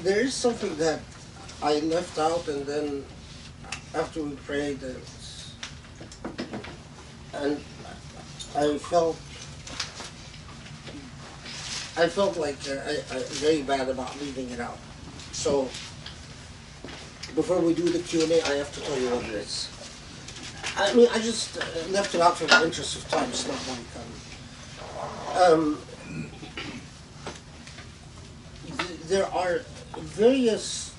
there is something that I left out, and then after we prayed, and I felt like I very bad about leaving it out. So before we do the Q&A, I have to tell you what it is. I mean, I just left it out for the interest of time. It's not like there are various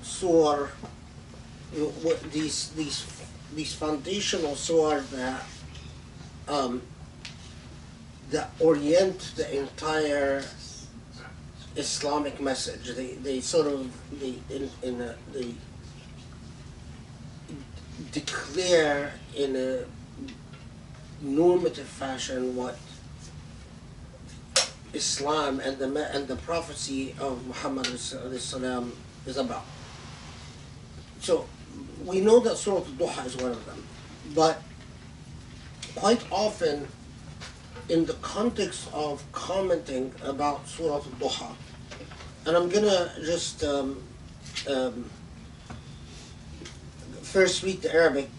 surah, these foundational surah that orient the entire Islamic message. They sort of they declare in a normative fashion what Islam and the prophecy of Muhammad ﷺ is about. So we know that Surah Duha is one of them, but quite often in the context of commenting about Surah Duha, and I'm gonna just first read the Arabic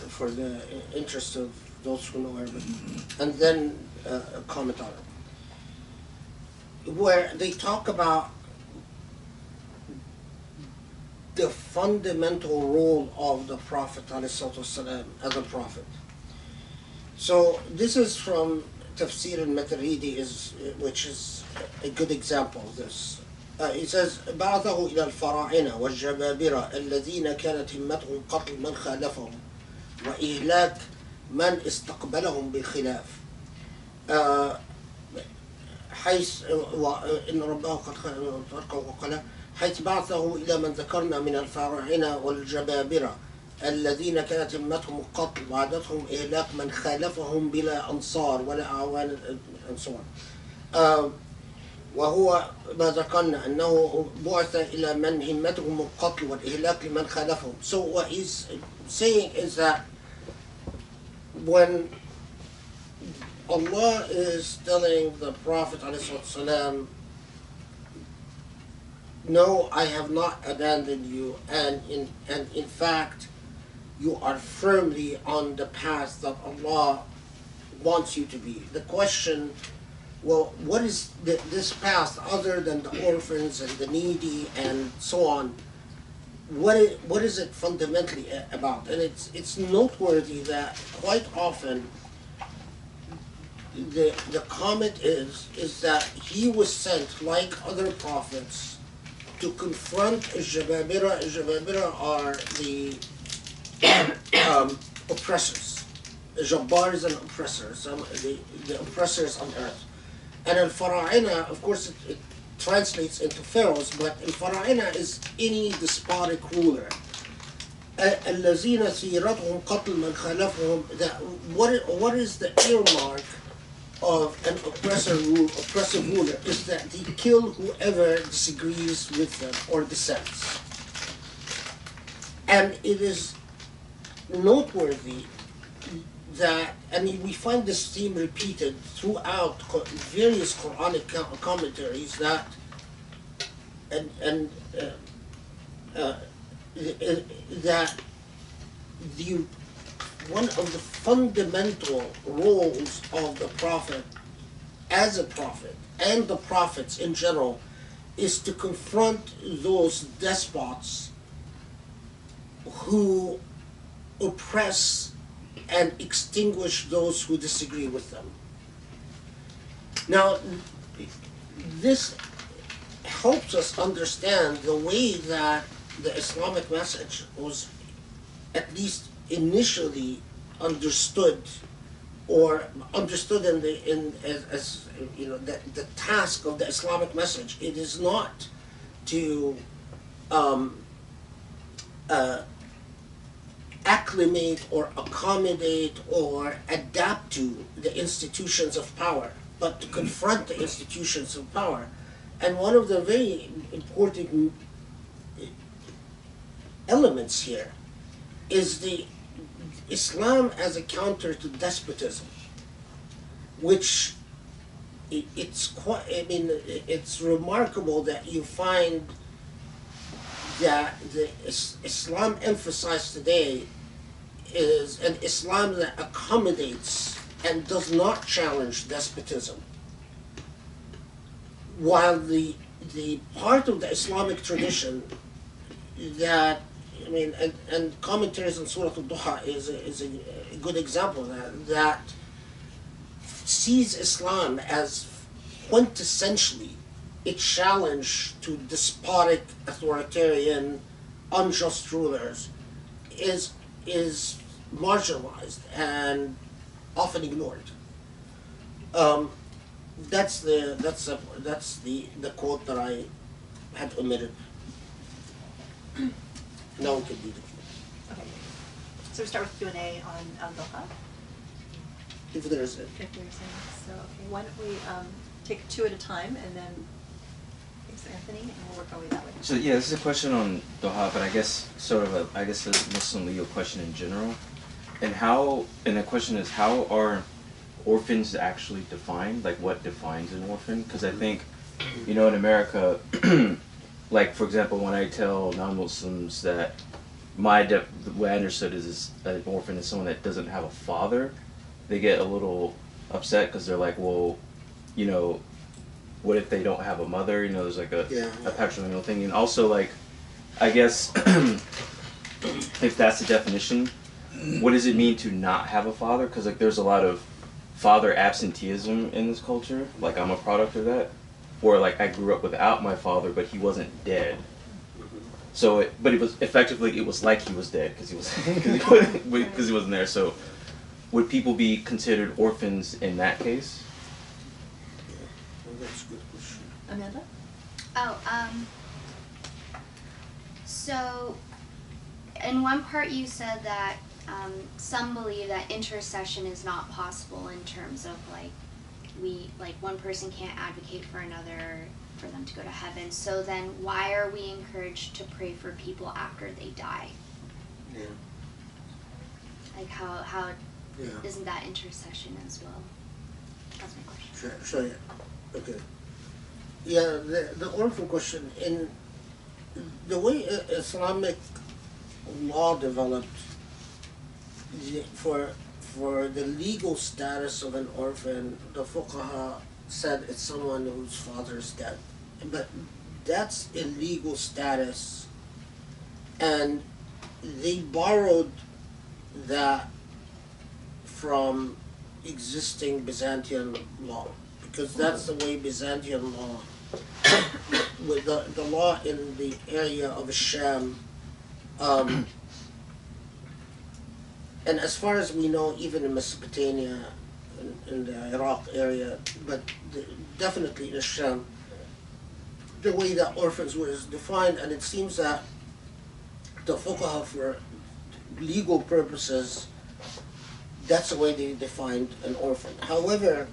for the interest of those who know Arabic, and then comment on it, where they talk about the fundamental role of the Prophet ﷺ as a prophet. So this is from Tafsir al-Maturidi, which is a good example of this. It says بعثه إلى الفراعنة والجبابرة الذين كانت همتهم قتل من خالفهم وإهلاك من استقبلهم بالخلاف حيث إن ربه قد خلقه وقال حيث بعثه إلى من ذكرنا من الفراعنة والجبابرة الذين كانت همتهم القتل وعادتهم إهلاك من خالفهم بلا أنصار ولا أعوان and so on. وهو ما ذكرنا أنه بعث إلى من همتهم القتل والإهلاك لمن خالفهم. So what he's saying is that when Allah is telling the Prophet ﷺ, no, I have not abandoned you, and in fact you are firmly on the path that Allah wants you to be. The question, well, what is this path other than the orphans and the needy and so on? What is it fundamentally about? And it's noteworthy that quite often the comment is that he was sent, like other prophets, to confront Jababira. Jababira are the oppressors. Jabbar and oppressors, the oppressors on earth. And al-Fara'ina, of course, it translates into pharaohs, but al-Fara'ina is any despotic ruler. الذين سيرتهم قتل من خالفهم. What is the earmark of an oppressive ruler is that they kill whoever disagrees with them or dissents. And it is noteworthy that, we find this theme repeated throughout various Quranic commentaries, that that one of the fundamental roles of the Prophet as a prophet, and the prophets in general, is to confront those despots who oppress and extinguish those who disagree with them. Now, this helps us understand the way that the Islamic message was, at least initially, understood as the task of the Islamic message. It is not to acclimate or accommodate or adapt to the institutions of power, but to confront the institutions of power. And one of the very important elements here is the Islam as a counter to despotism, which it's quite. I mean, it's remarkable that you find that the Islam emphasized today is an Islam that accommodates and does not challenge despotism, while the part of the Islamic tradition that, I mean, and commentaries on Surah Duha is a good example of that sees Islam as quintessentially a challenge to despotic, authoritarian, unjust rulers is marginalized and often ignored. That's the quote that I had omitted. Now we can do the Q&A. Okay. So we start with Q&A on Duha. If there's a, If there's any. So okay, why don't we take two at a time, and then thanks Anthony, and we'll work our way that way. So yeah, this is a question on Duha, but I guess sort of a Muslim legal question in general. And the question is, how are orphans actually defined? Like, what defines an orphan? Because I think, in America, like, for example, when I tell non-Muslims that the way I understood is an orphan is someone that doesn't have a father, they get a little upset because they're like, well, what if they don't have a mother? There's like a patrilineal thing. And also, like, I guess, if that's the definition, what does it mean to not have a father? Because, like, there's a lot of father absenteeism in this culture. Like, I'm a product of that. Or, like, I grew up without my father, but he wasn't dead. So, but it was effectively, it was like he was dead because he wasn't there. So, would people be considered orphans in that case? that's a good question. Amanda? So in one part you said that some believe that intercession is not possible in terms of like one person can't advocate for another for them to go to heaven. So then why are we encouraged to pray for people after they die? Yeah. Like how Yeah. isn't that intercession as well? That's my question. Sure, yeah. Okay. Yeah, the orphan question, in the way Islamic law developed for the legal status of an orphan, the fuqaha said it's someone whose father is dead. But that's a legal status, and they borrowed that from existing Byzantine law, because that's the way Byzantine law, with the law in the area of Sham, and as far as we know, even in Mesopotamia, in the Iraq area, but definitely in Sham, the way that orphans was defined, and it seems that the fuqaha, for legal purposes, that's the way they defined an orphan. However,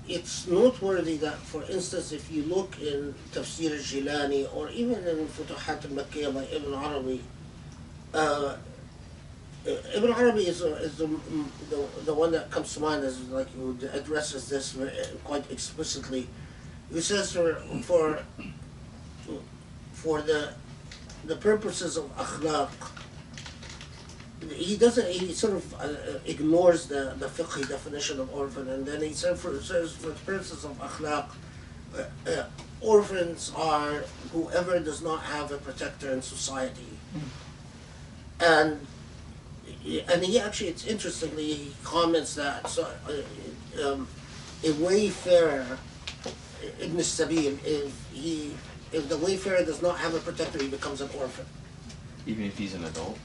it's noteworthy that, for instance, if you look in Tafsir al-Jilani or even in Futuhat al-Makkiyah by Ibn Arabi, Ibn Arabi is the one that comes to mind as like who addresses this quite explicitly. He says for the purposes of akhlaq, he sort of ignores the fiqhi definition of orphan, and then he says for the purposes of akhlaq, orphans are whoever does not have a protector in society. And he actually, it's interestingly, he comments that a wayfarer, Ibn Sabil, if the wayfarer does not have a protector, he becomes an orphan. Even if he's an adult?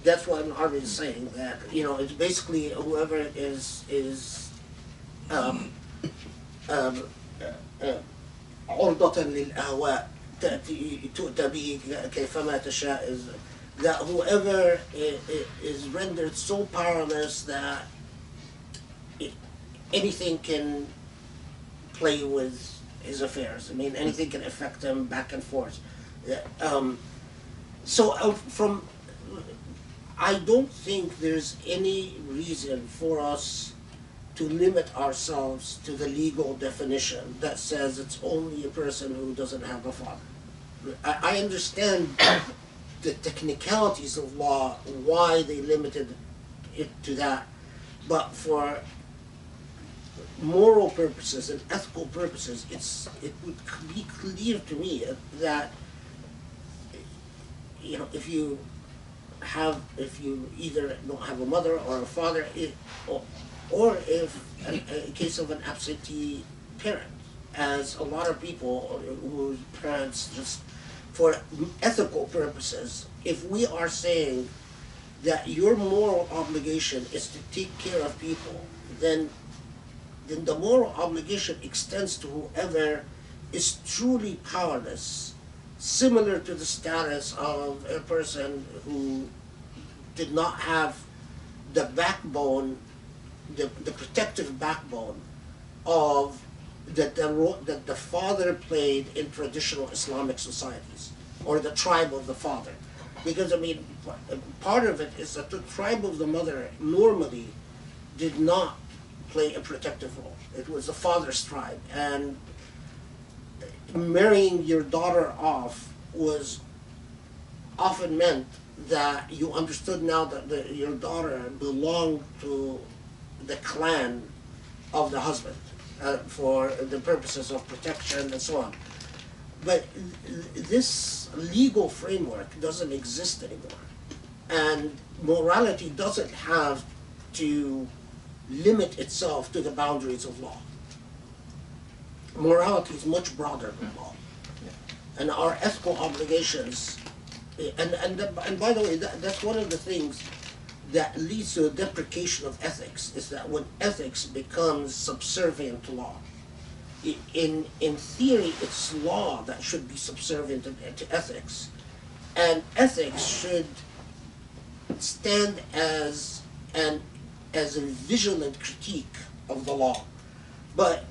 That's what Ibn Arabi is saying, that, it's basically whoever is عرضة للأهواء تؤتى به كيفما تشاء, is that whoever is rendered so powerless that anything can play with his affairs. I mean, anything can affect him back and forth. I don't think there's any reason for us to limit ourselves to the legal definition that says it's only a person who doesn't have a father. I understand the technicalities of law, why they limited it to that, but for moral purposes and ethical purposes, it would be clear to me that, you know, if you either don't have a mother or a father, or if a case of an absentee parent, as a lot of people whose parents just, for ethical purposes, if we are saying that your moral obligation is to take care of people, then the moral obligation extends to whoever is truly powerless, similar to the status of a person who did not have the backbone, the protective backbone of that the father played in traditional Islamic societies, or the tribe of the father. Because, I mean, part of it is that the tribe of the mother normally did not play a protective role. It was the father's tribe, and marrying your daughter off was often meant that you understood now that your daughter belonged to the clan of the husband for the purposes of protection and so on. But this legal framework doesn't exist anymore, and morality doesn't have to limit itself to the boundaries of law. Morality is much broader than law, and our ethical obligations. And by the way, that's one of the things that leads to a deprecation of ethics, is that when ethics becomes subservient to law. In theory, it's law that should be subservient to ethics, and ethics should stand as a vigilant critique of the law. But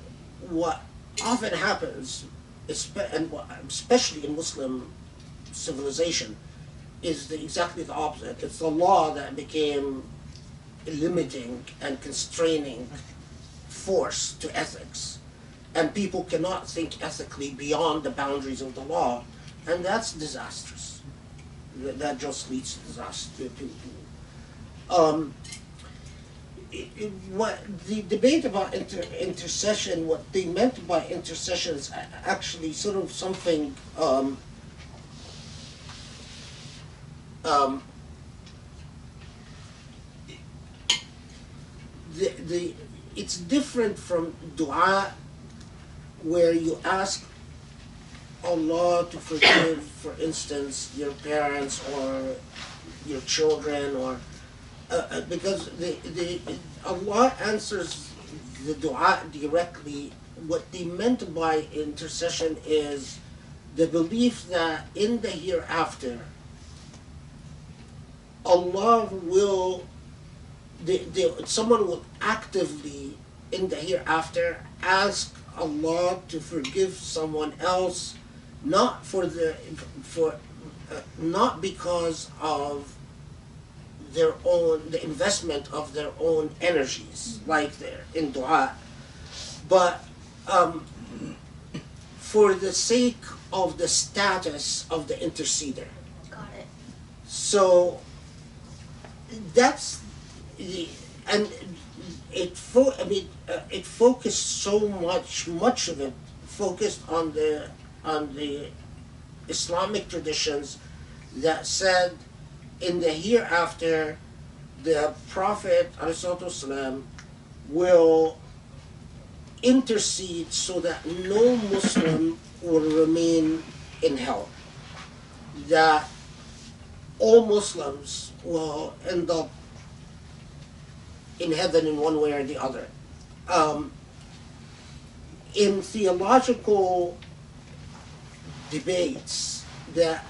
what often happens, especially in Muslim civilization, is exactly the opposite. It's the law that became a limiting and constraining force to ethics, and people cannot think ethically beyond the boundaries of the law, and that's disastrous. That just leads to disaster. What the debate about intercession, what they meant by intercession is actually sort of something it's different from dua, where you ask Allah to forgive, for instance, your parents or your children, or because Allah answers the dua directly. What they meant by intercession is the belief that in the hereafter, Allah will, someone will actively in the hereafter ask Allah to forgive someone else, not not because of their own, the investment of their own energies, like there in dua, but for the sake of the status of the interceder. Got it. So that's and it focused so much of it focused on the Islamic traditions that said in the hereafter the Prophet ﷺ will intercede so that no Muslim will remain in hell, that all Muslims will end up in heaven in one way or the other. In theological debates, that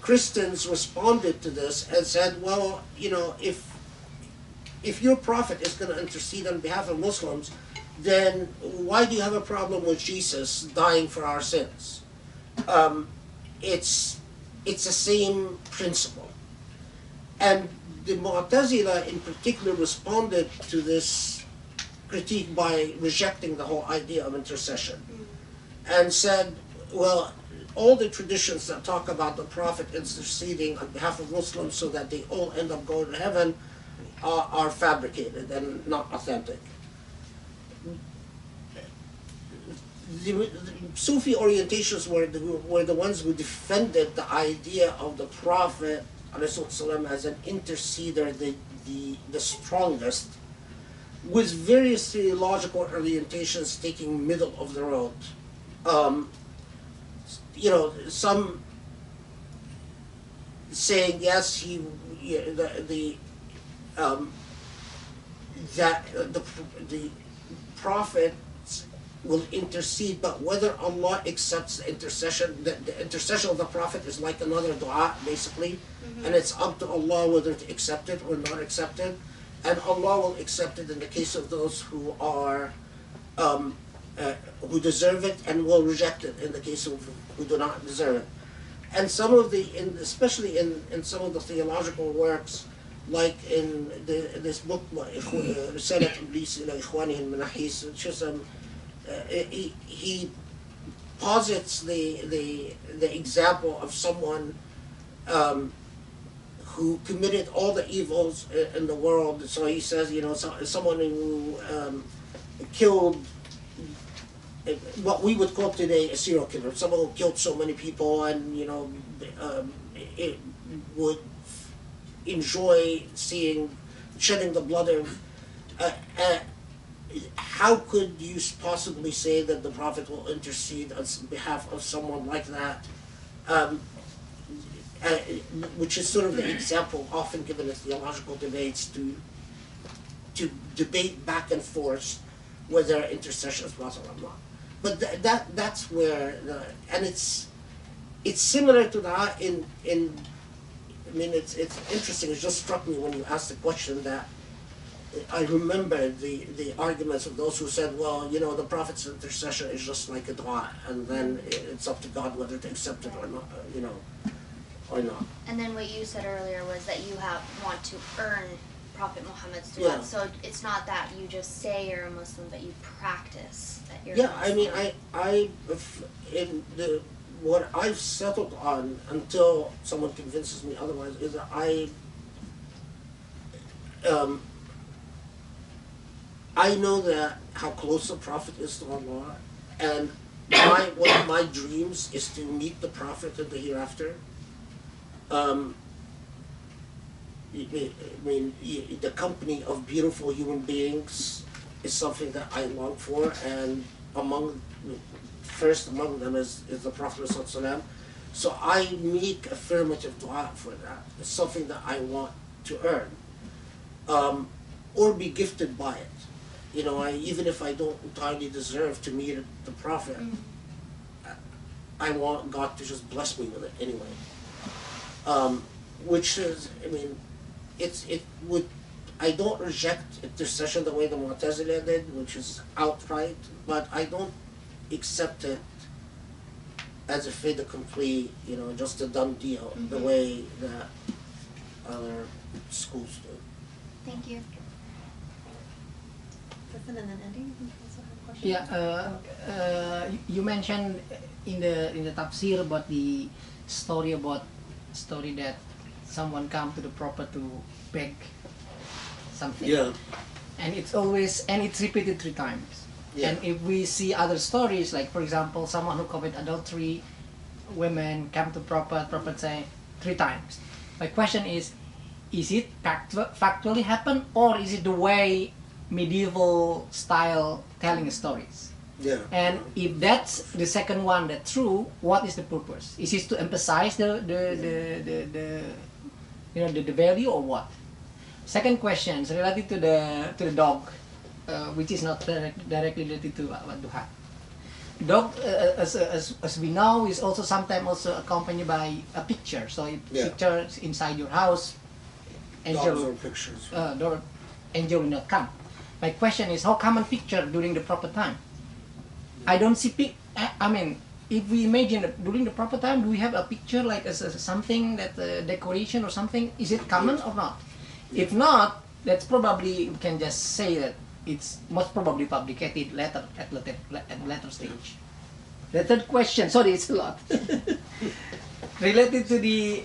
Christians responded to this and said, well, you know, if your prophet is going to intercede on behalf of Muslims, then why do you have a problem with Jesus dying for our sins? It's the same principle. And the Mu'tazila in particular responded to this critique by rejecting the whole idea of intercession and said, well, all the traditions that talk about the Prophet interceding on behalf of Muslims so that they all end up going to heaven are fabricated and not authentic. The Sufi orientations were the ones who defended the idea of the Prophet ﷺ as an interceder, the strongest, with various theological orientations taking middle of the road. Some saying yes, the Prophet will intercede, but whether Allah accepts the intercession, the intercession of the Prophet is like another dua, basically, and it's up to Allah whether to accept it or not accept it, and Allah will accept it in the case of those who are who deserve it, and will reject it in the case of who do not deserve it. And some of especially in some of the theological works, like in this book, رسالة إبليس إلى إخوانه المناحيس, which is he posits the example of someone who committed all the evils in the world. So he says, someone who killed what we would call today a serial killer, someone who killed so many people and it would enjoy shedding the blood of. How could you possibly say that the Prophet will intercede on behalf of someone like that? Which is sort of the example often given in theological debates to debate back and forth whether intercession is possible or not. But that's where and it's similar to that in it's interesting. It just struck me when you asked the question that I remember the arguments of those who said, well, the Prophet's intercession is just like a dua, and then it's up to God whether to accept it or not, or not. And then what you said earlier was that you want to earn Prophet Muhammad's dua. Yeah. So it's not that you just say you're a Muslim, but you practice that you're Yeah, a Muslim. What I've settled on until someone convinces me otherwise is that I know that how close the Prophet is to Allah, and one of my dreams is to meet the Prophet in the hereafter. The company of beautiful human beings is something that I long for, and first among them is the Prophet ﷺ. So I make affirmative dua for that. It's something that I want to earn, or be gifted by it. Even if I don't entirely deserve to meet the Prophet, I want God to just bless me with it anyway. Which is, I don't reject intercession the way the Mu'tazila did, which is outright, but I don't accept it as a fait accompli, just a done deal, the way that other schools do. Thank you. And then Andy, you also have a question? Yeah, you mentioned in the tafsir about the story that someone come to the Prophet to beg something. Yeah. And it's repeated 3 times. Yeah. And if we see other stories, like for example, someone who commit adultery, women come to Prophet say 3 times. My question is it factually happen, or is it the way medieval style telling stories? Yeah. And if that's the second one that's true, what is the purpose? Is it to emphasize the value, or what? Second question is related to the dog, which is not directly related to Duha. Dog, as we know, is also sometimes also accompanied by a picture. So if pictures inside your house, angel will not come. My question is, how come a picture during the proper time? I don't see if we imagine that during the proper time, do we have a picture like as something that decoration or something? Is it common or not? If not, that's probably, we can just say that it's most probably fabricated later at later stage. The third question, sorry, it's a lot. Related to the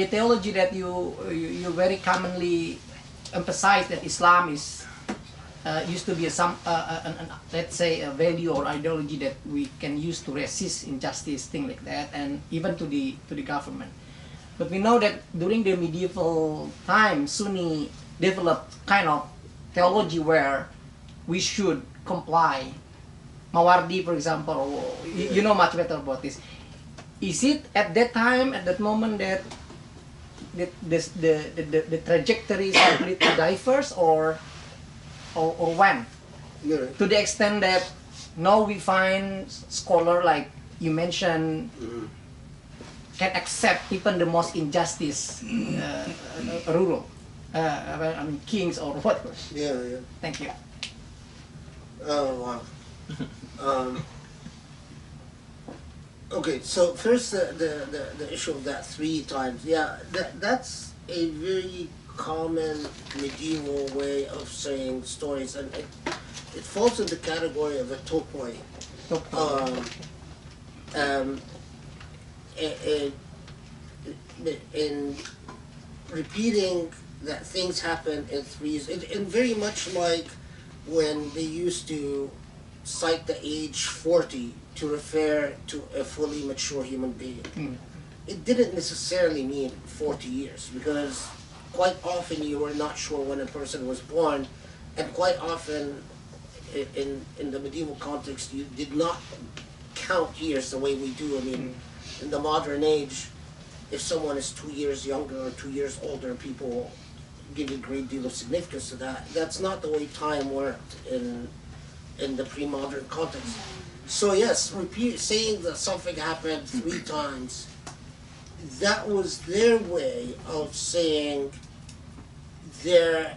theology that you very commonly emphasize, that Islam is used to be let's say a value or ideology that we can use to resist injustice, things like that, and even to the government. But we know that during the medieval time, Sunni developed kind of theology where we should comply. Mawardi, for example, you know much better about this. Is it at that time, at that moment, that the trajectory is completely diverse, or when? Yeah. To the extent that now we find scholar like you mentioned can accept even the most injustice rural, I mean kings or whatever. Yeah, yeah. Thank you. Oh, wow. Okay, so first the issue of that 3 times. Yeah, that's a very common medieval way of saying stories, and it falls in the category of a topoi. In repeating that things happen in 3s, and very much like when they used to cite the age 40 to refer to a fully mature human being. It didn't necessarily mean 40 years, because quite often you were not sure when a person was born, and quite often in the medieval context you did not count years the way we do. I mean, in the modern age, if someone is 2 years younger or 2 years older, people give a great deal of significance to that. That's not the way time worked in the pre-modern context. So yes, saying that something happened 3 times, that was their way of saying they're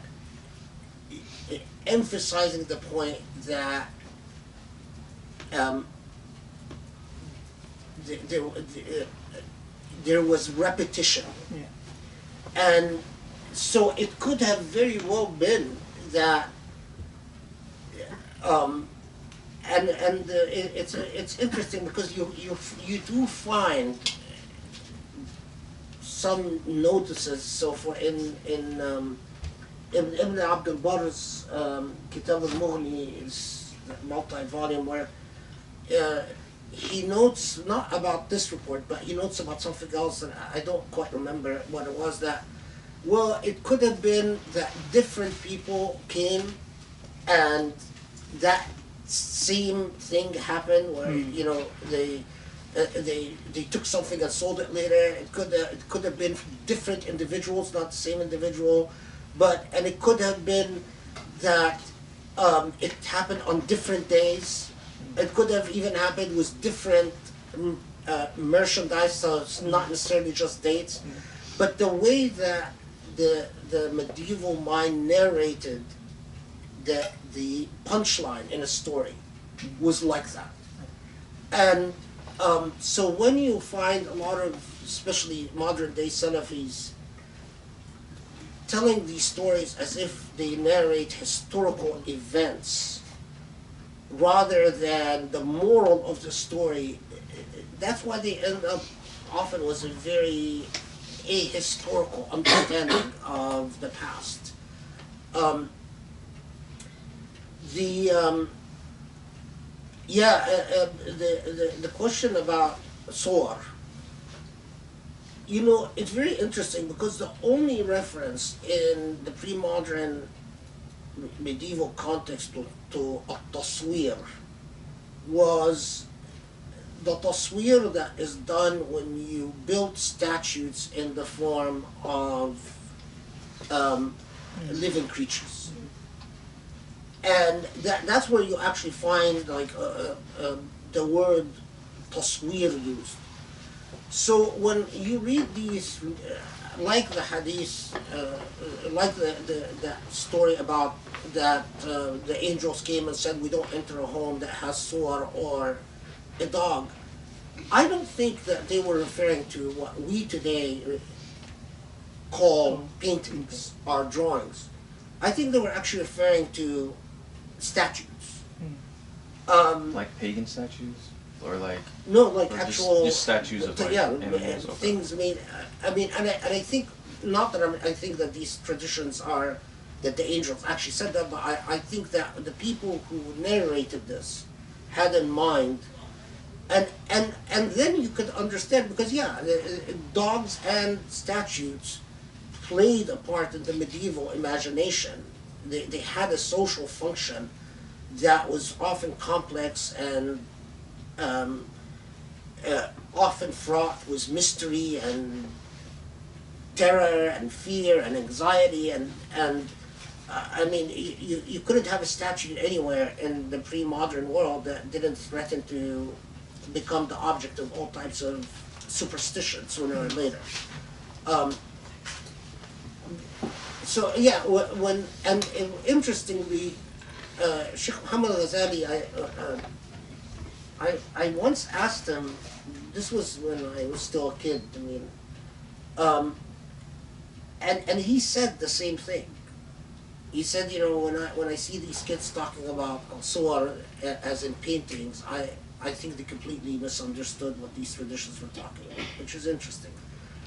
emphasizing the point that there was repetition. Yeah. And so it could have very well been that it's interesting because you do find some notices. So for in Ibn Abdul Barr's Kitab al-Mughni, is multi-volume, where he notes not about this report, but he notes about something else, and I don't quite remember what it was. That, well, it could have been that different people came and that same thing happened, where you know they took something and sold it later. It could have been different individuals, not the same individual, and it could have been that it happened on different days. It could have even happened with different merchandise, so it's not necessarily just dates. But the way that the medieval mind narrated the punchline in a story was like that. And so when you find a lot of, especially modern day Salafis, telling these stories as if they narrate historical events rather than the moral of the story, that's why they end up often with a very ahistorical understanding of the past. The question about Surah, you know, it's very interesting because the only reference in the pre-modern medieval context to at-taswir was the taswir that is done when you build statues in the form of living creatures. And that's where you actually find like the word taswir used. So when you read these, like the hadith, like the story about that the angels came and said, we don't enter a home that has surah or a dog, I don't think that they were referring to what we today call paintings or drawings. I think they were actually referring to statues. Like pagan statues, or like No, like or actual just statues of like animals. Okay. things made. I mean, and I think not that I think that these traditions are that the angels actually said that, but I think that the people who narrated this had in mind, and then you could understand because dogs and statues played a part in the medieval imagination. They had a social function that was often complex and often fraught with mystery and terror and fear and anxiety and I mean you couldn't have a statue anywhere in the pre-modern world that didn't threaten to become the object of all types of superstition sooner or later. So yeah, when and interestingly, Sheikh Muhammad Ghazali, I once asked him. This was when I was still a kid. I mean, and he said the same thing. He said, you know, when I see these kids talking about Surah as in paintings, I think they completely misunderstood what these traditions were talking about, which is interesting.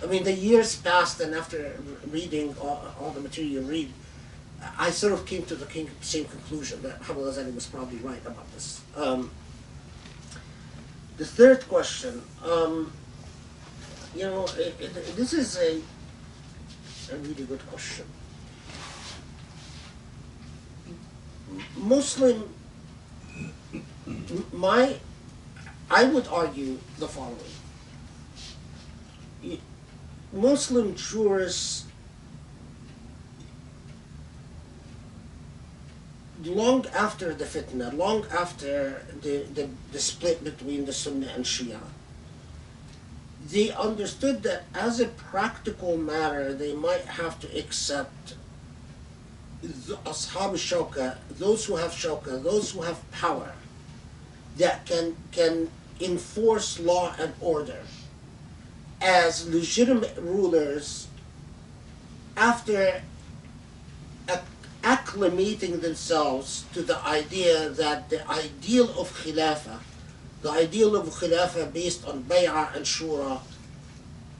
I mean, the years passed, and after reading all the material you read, I sort of came to the same conclusion that Muhammad Ghazali was probably right about this. The third question, you know, this is a really good question. I would argue the following. Muslim jurists, long after the fitna, long after the split between the Sunnah and Shia, they understood that as a practical matter, they might have to accept the Ashab al-Shawka, those who have Shawka, those who have power, that can enforce law and order as legitimate rulers after acclimating themselves to the idea that the ideal of Khilafah based on Bay'ah and Shura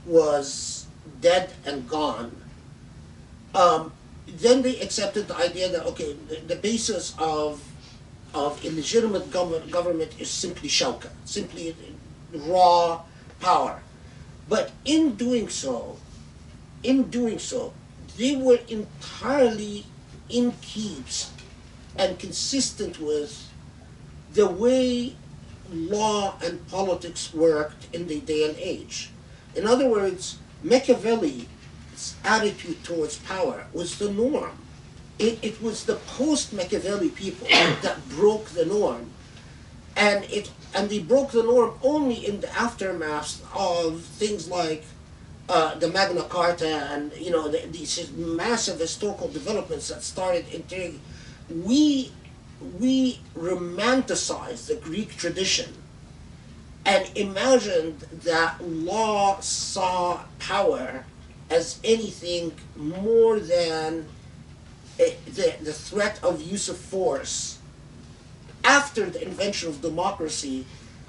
was dead and gone. Then they accepted the idea that, okay, the basis of illegitimate government is simply shawka, simply raw power. But in doing so, they were entirely in keeps and consistent with the way law and politics worked in the day and age. In other words, Machiavelli's attitude towards power was the norm. It was the post-Machiavelli people that broke the norm. And they broke the norm only in the aftermath of things like the Magna Carta and, you know, these massive historical developments that started entering. We romanticized the Greek tradition and imagined that law saw power as anything more than the threat of use of force. After the invention of democracy,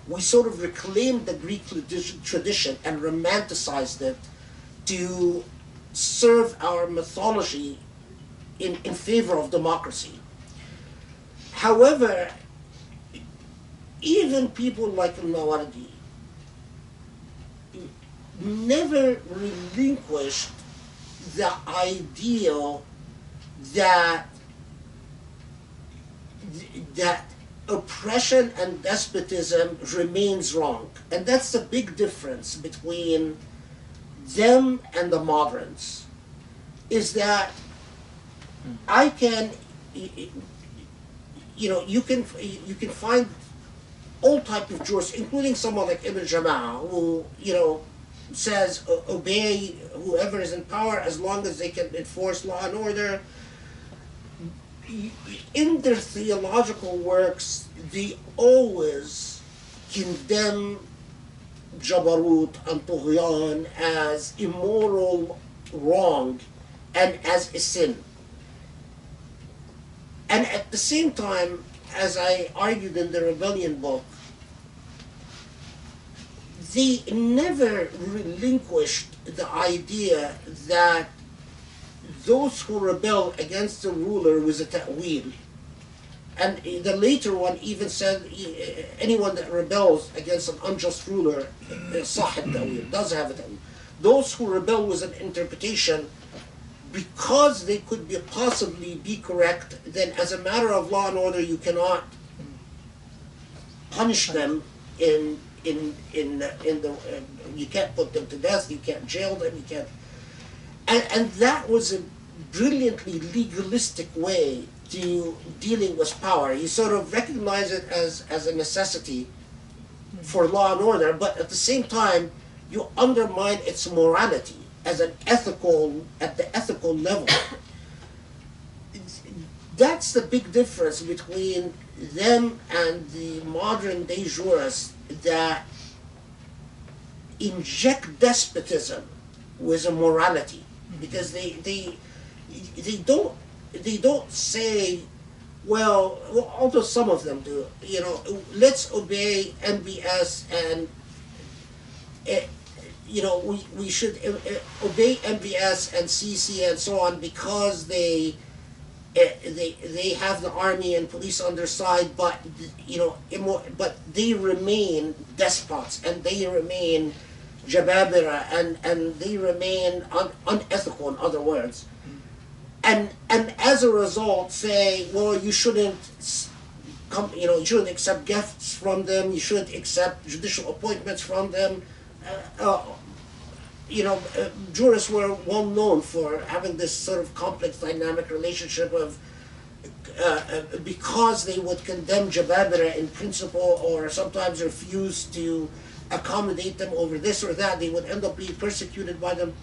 we sort of reclaimed the Greek tradition and romanticized it to serve our mythology in favor of democracy. However, even people like Al-Mawardi never relinquished the ideal that oppression and despotism remains wrong. And that's the big difference between them and the moderns, is that I can, you know, you can find all type of jurists, including someone like Ibn Jama'ah, who, you know, says obey whoever is in power as long as they can enforce law and order. In their theological works, they always condemn Jabarut and Tughyan as immoral wrong and as a sin. And at the same time, as I argued in the Rebellion book, they never relinquished the idea that those who rebel against the ruler was a ta'wil. And the later one even said anyone that rebels against an unjust ruler صاحب ta'wil, does have a ta'wil. Those who rebel with an interpretation, because they could possibly be correct, then as a matter of law and order you cannot punish them in the you can't put them to death, you can't jail them, you can't. And that was a brilliantly legalistic way to dealing with power. You sort of recognize it as a necessity for law and order, but at the same time you undermine its morality as an ethical, at the ethical level. That's the big difference between them and the modern day jurists that inject despotism with a morality, because they don't say, well, although some of them do, let's obey MBS and we should obey MBS and CC and so on because they have the army and police on their side, but but they remain despots and they remain jababira and they remain unethical, in other words, and as a result say, well, you shouldn't you shouldn't accept gifts from them, you shouldn't accept judicial appointments from them. Jurists were well known for having this sort of complex dynamic relationship of because they would condemn Jababira in principle or sometimes refuse to accommodate them over this or that, they would end up being persecuted by them.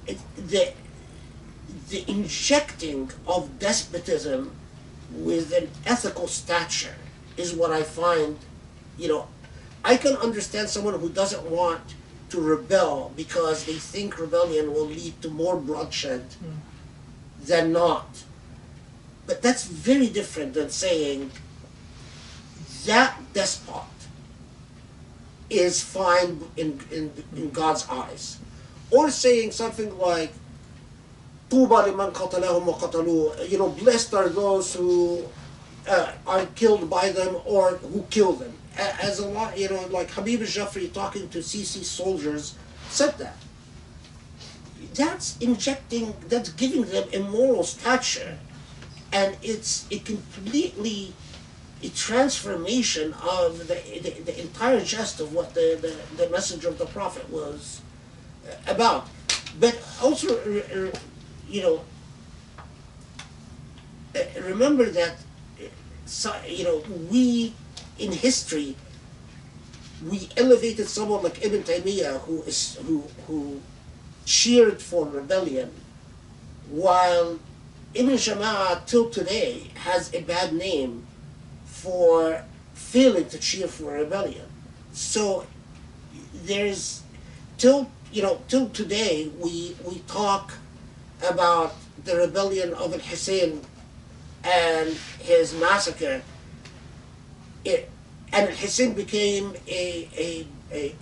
The injecting of despotism with an ethical stature is what I find, I can understand someone who doesn't want to rebel because they think rebellion will lead to more bloodshed than not. But that's very different than saying that despot is fine in God's eyes. Or saying something like, طُوبَى لِمَنْ قَتَلَهُمْ وَقَتَلُوهُ, blessed are those who are killed by them or who kill them. As a lot, like Habib al-Jafri talking to Sisi soldiers said that. That's giving them a moral stature, and it's completely a transformation of the entire gist of what the message of the Prophet was about. But also, remember that, we in history, we elevated someone like Ibn Taymiyyah who cheered for rebellion, while Ibn Jama'ah till today has a bad name for failing to cheer for rebellion. So there's till today we talk about the rebellion of Al-Hussein and his massacre. And Hussein became a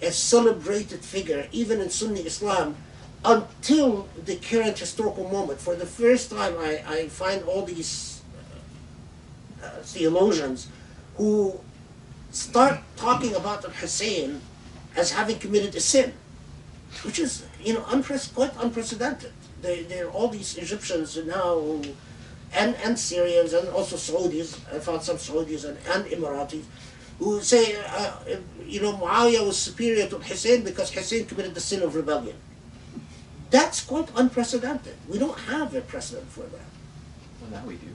celebrated figure, even in Sunni Islam, until the current historical moment. For the first time, I find all these theologians who start talking about Hussein as having committed a sin, which is quite unprecedented. There are all these Egyptians now, and Syrians, and also Saudis. I found some Saudis and Emiratis who say, Muawiyah was superior to Hussein because Hussein committed the sin of rebellion. That's quite unprecedented. We don't have a precedent for that. Well, now we do.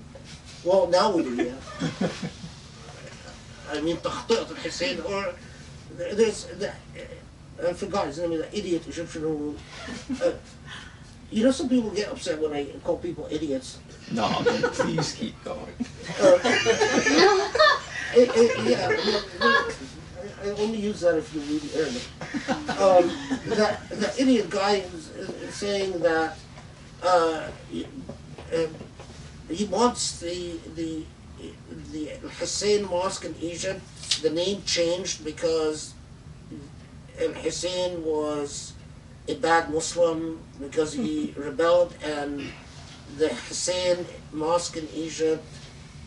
Well, now we do, yeah. I mean, تخطئة Hussein, or there's I forgot his name, the idiot Egyptian who. Some people get upset when I call people idiots. No, please keep going. Yeah, I only use that if you really earn it. The idiot guy saying that he, wants the Hussein Mosque in Egypt, the name changed because Hussein was a bad Muslim because he rebelled, and the Hussein Mosque in Egypt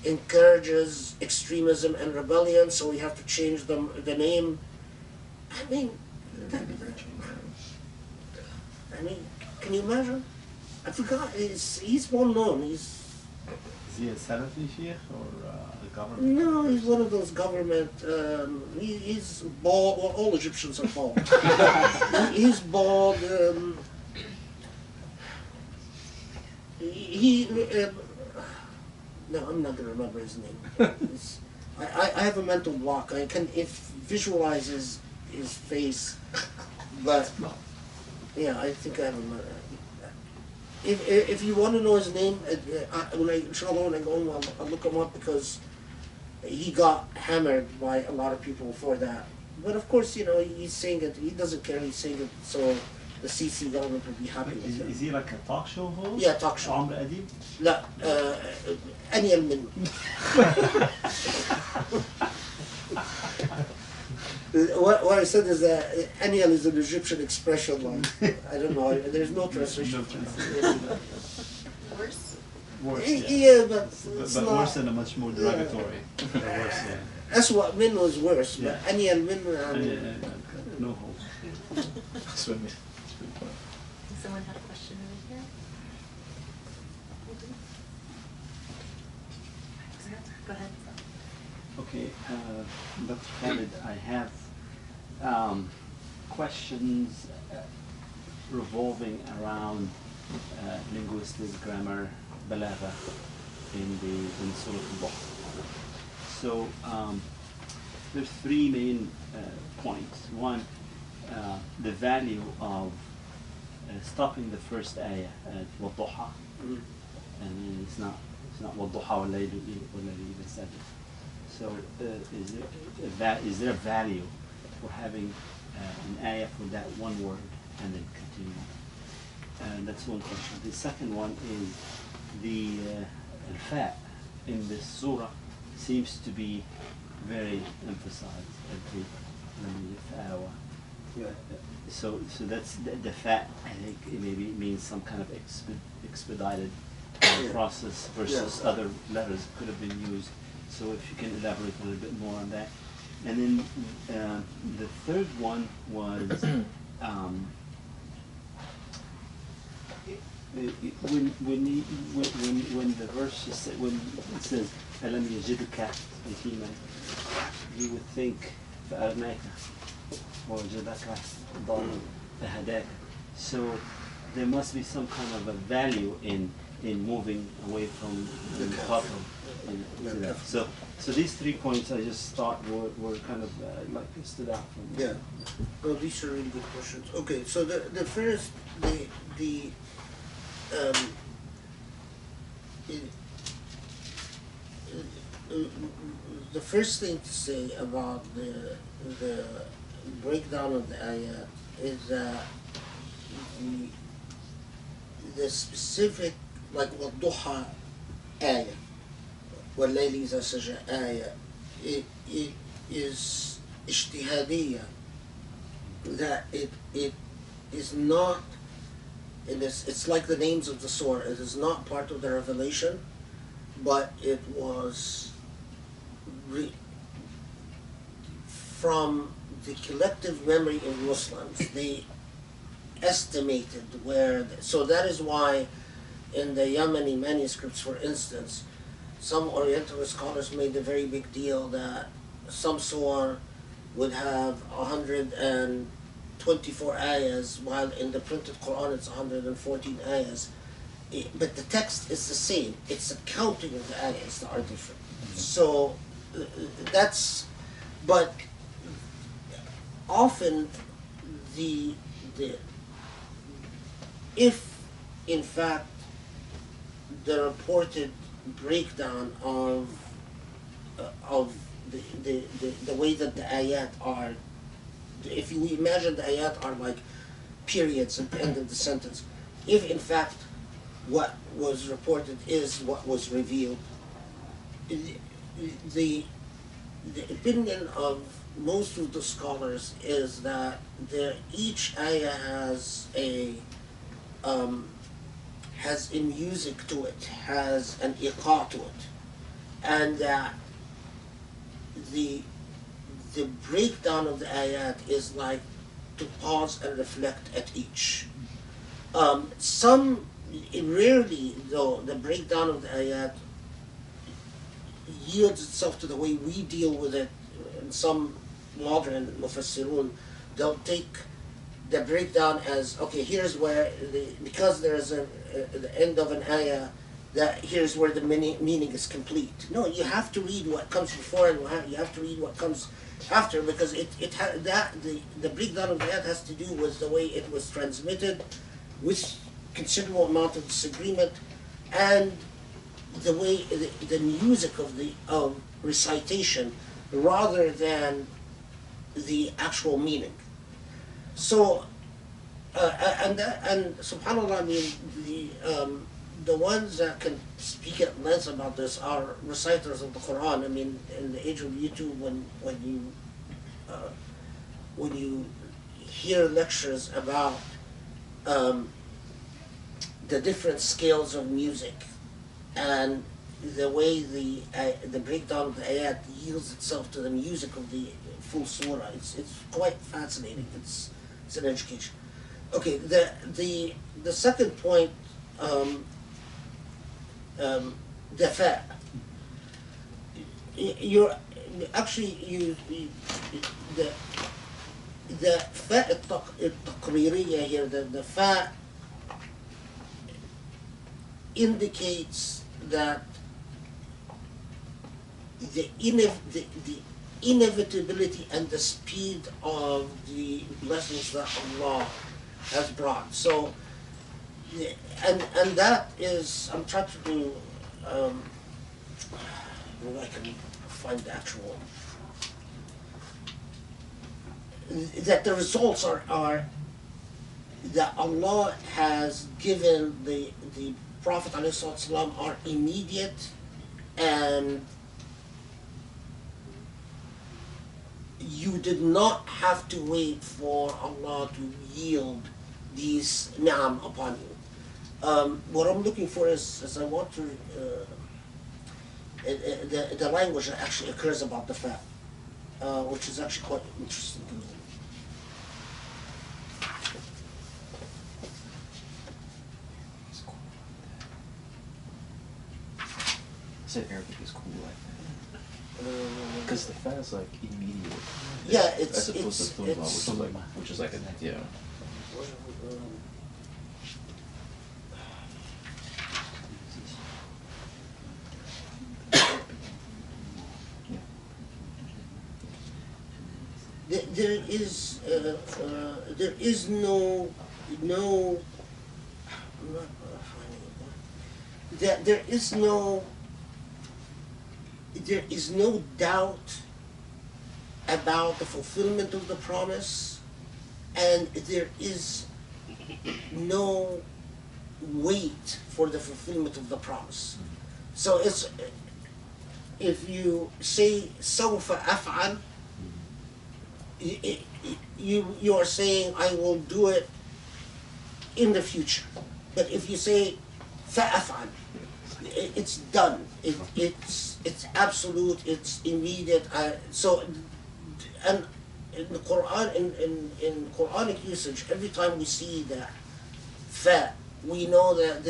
encourages extremism and rebellion, so we have to change the name. I mean, can you imagine? I forgot. He's well known. Is he a Salafi sheikh or a government? No, he's one of those government. He's bald. Well, all Egyptians are bald. He's bald. No, I'm not going to remember his name. I have a mental block. I can visualize his face, but yeah, I think I have a. If you want to know his name, inshallah, when I go home, I'll look him up because he got hammered by a lot of people for that. But of course, he's saying it. He doesn't care. He's saying it so the CC government would be happy with him. Is he like a talk show host? Yeah, talk show. عمرو أديب? لا أنيل منه. What I said is that Aniel is an Egyptian expression, like, I don't know, there's no translation. Worse? Worse, Yeah, but it's but not. worse and a much more derogatory. Worse, yeah. That's what Min was worse, but Yeah. Aniel Min, No hope. Does someone have a question over here? Go ahead. Okay, Dr. Khaled, I have questions revolving around linguistic grammar, balagha in Surah Al-Duha. So there's three main points. One, the value of stopping the first ayah at وَالضُّحَى, and it's not وَالضُّحَى وَاللَّيْلِ إِذَا سَجَدَ. So is there a value for having an ayah for that one word and then continue? And that's one question. The second one is the al-fa in this surah seems to be very emphasized. So that's the fa. I think it maybe means some kind of expedited process versus other letters could have been used. So if you can elaborate a little bit more on that. And then the third one was when the verse when it says أَلَمْ يَجِدْكَ يَتِيمًا, you would think فَأَغْنَاكَ وَوَجَدَكَ ضَالًّا فَهَدَاكَ. So there must be some kind of a value in moving away from the mukhatab. So these 3 points I just thought were kind of like stood out for me. Yeah. Oh, these are really good questions. Okay, so the first, the first thing to say about the breakdown of the ayat is that the specific, like وَالضُّحَى ayah, وَاللَّيْلِ إِذَا سَجَى ayah, it is ijtihadiyya, that it is not, it's like the names of the surah, it is not part of the revelation, but it was from the collective memory of Muslims. They estimated so that is why in the Yemeni manuscripts, for instance, some Orientalist scholars made a very big deal that some surah would have 124 ayahs, while in the printed Quran it's 114 ayahs. But the text is the same. It's the counting of the ayahs that are different. So but often if in fact the reported breakdown of the way that the ayat are, if you imagine the ayat are like periods at the end of the sentence, if in fact what was reported is what was revealed. The opinion of most of the scholars is that each ayah has a music to it, has an iqa to it, and that the breakdown of the ayat is like to pause and reflect at each. Rarely though, the breakdown of the ayat yields itself to the way we deal with it. In some modern mufassirun, they'll take the breakdown as, okay, here's where because there's the end of an ayah, that here's where the meaning is complete. No, you have to read what comes before and you have to read what comes after, because the breakdown of the ayat has to do with the way it was transmitted, with considerable amount of disagreement, and the way the music of recitation rather than the actual meaning. So and subhanallah, I mean the ones that can speak at length about this are reciters of the Quran. I mean, in the age of YouTube, when you hear lectures about the different scales of music and the way the breakdown of the ayat yields itself to the music of the full surah, it's quite fascinating. It's an education. Okay, the second point, the fa. You're actually the fa التقريرية here, the fa indicates that the inevitability and the speed of the blessings that Allah has brought. So, and that is, I'm trying to do, maybe I can find the actual, that the results are that Allah has given the Prophet ﷺ are immediate, and you did not have to wait for Allah to yield these ni'am upon you. What I'm looking for is I want to the language that actually occurs about the fa, which is actually quite interesting. I said Arabic is cool like that. Because the fa is like immediate. Yeah, it's as opposed to Tuba, which is like a yeah. There is no I'm not finding it. There is no doubt about the fulfillment of the promise, and there is no wait for the fulfillment of the promise. So it's, if you say سوف أفعل, you are saying I will do it in the future. But if you say فأفعل, it's done. It's absolute. It's immediate. So, and in the Quran, in Quranic usage, every time we see that fa, we know that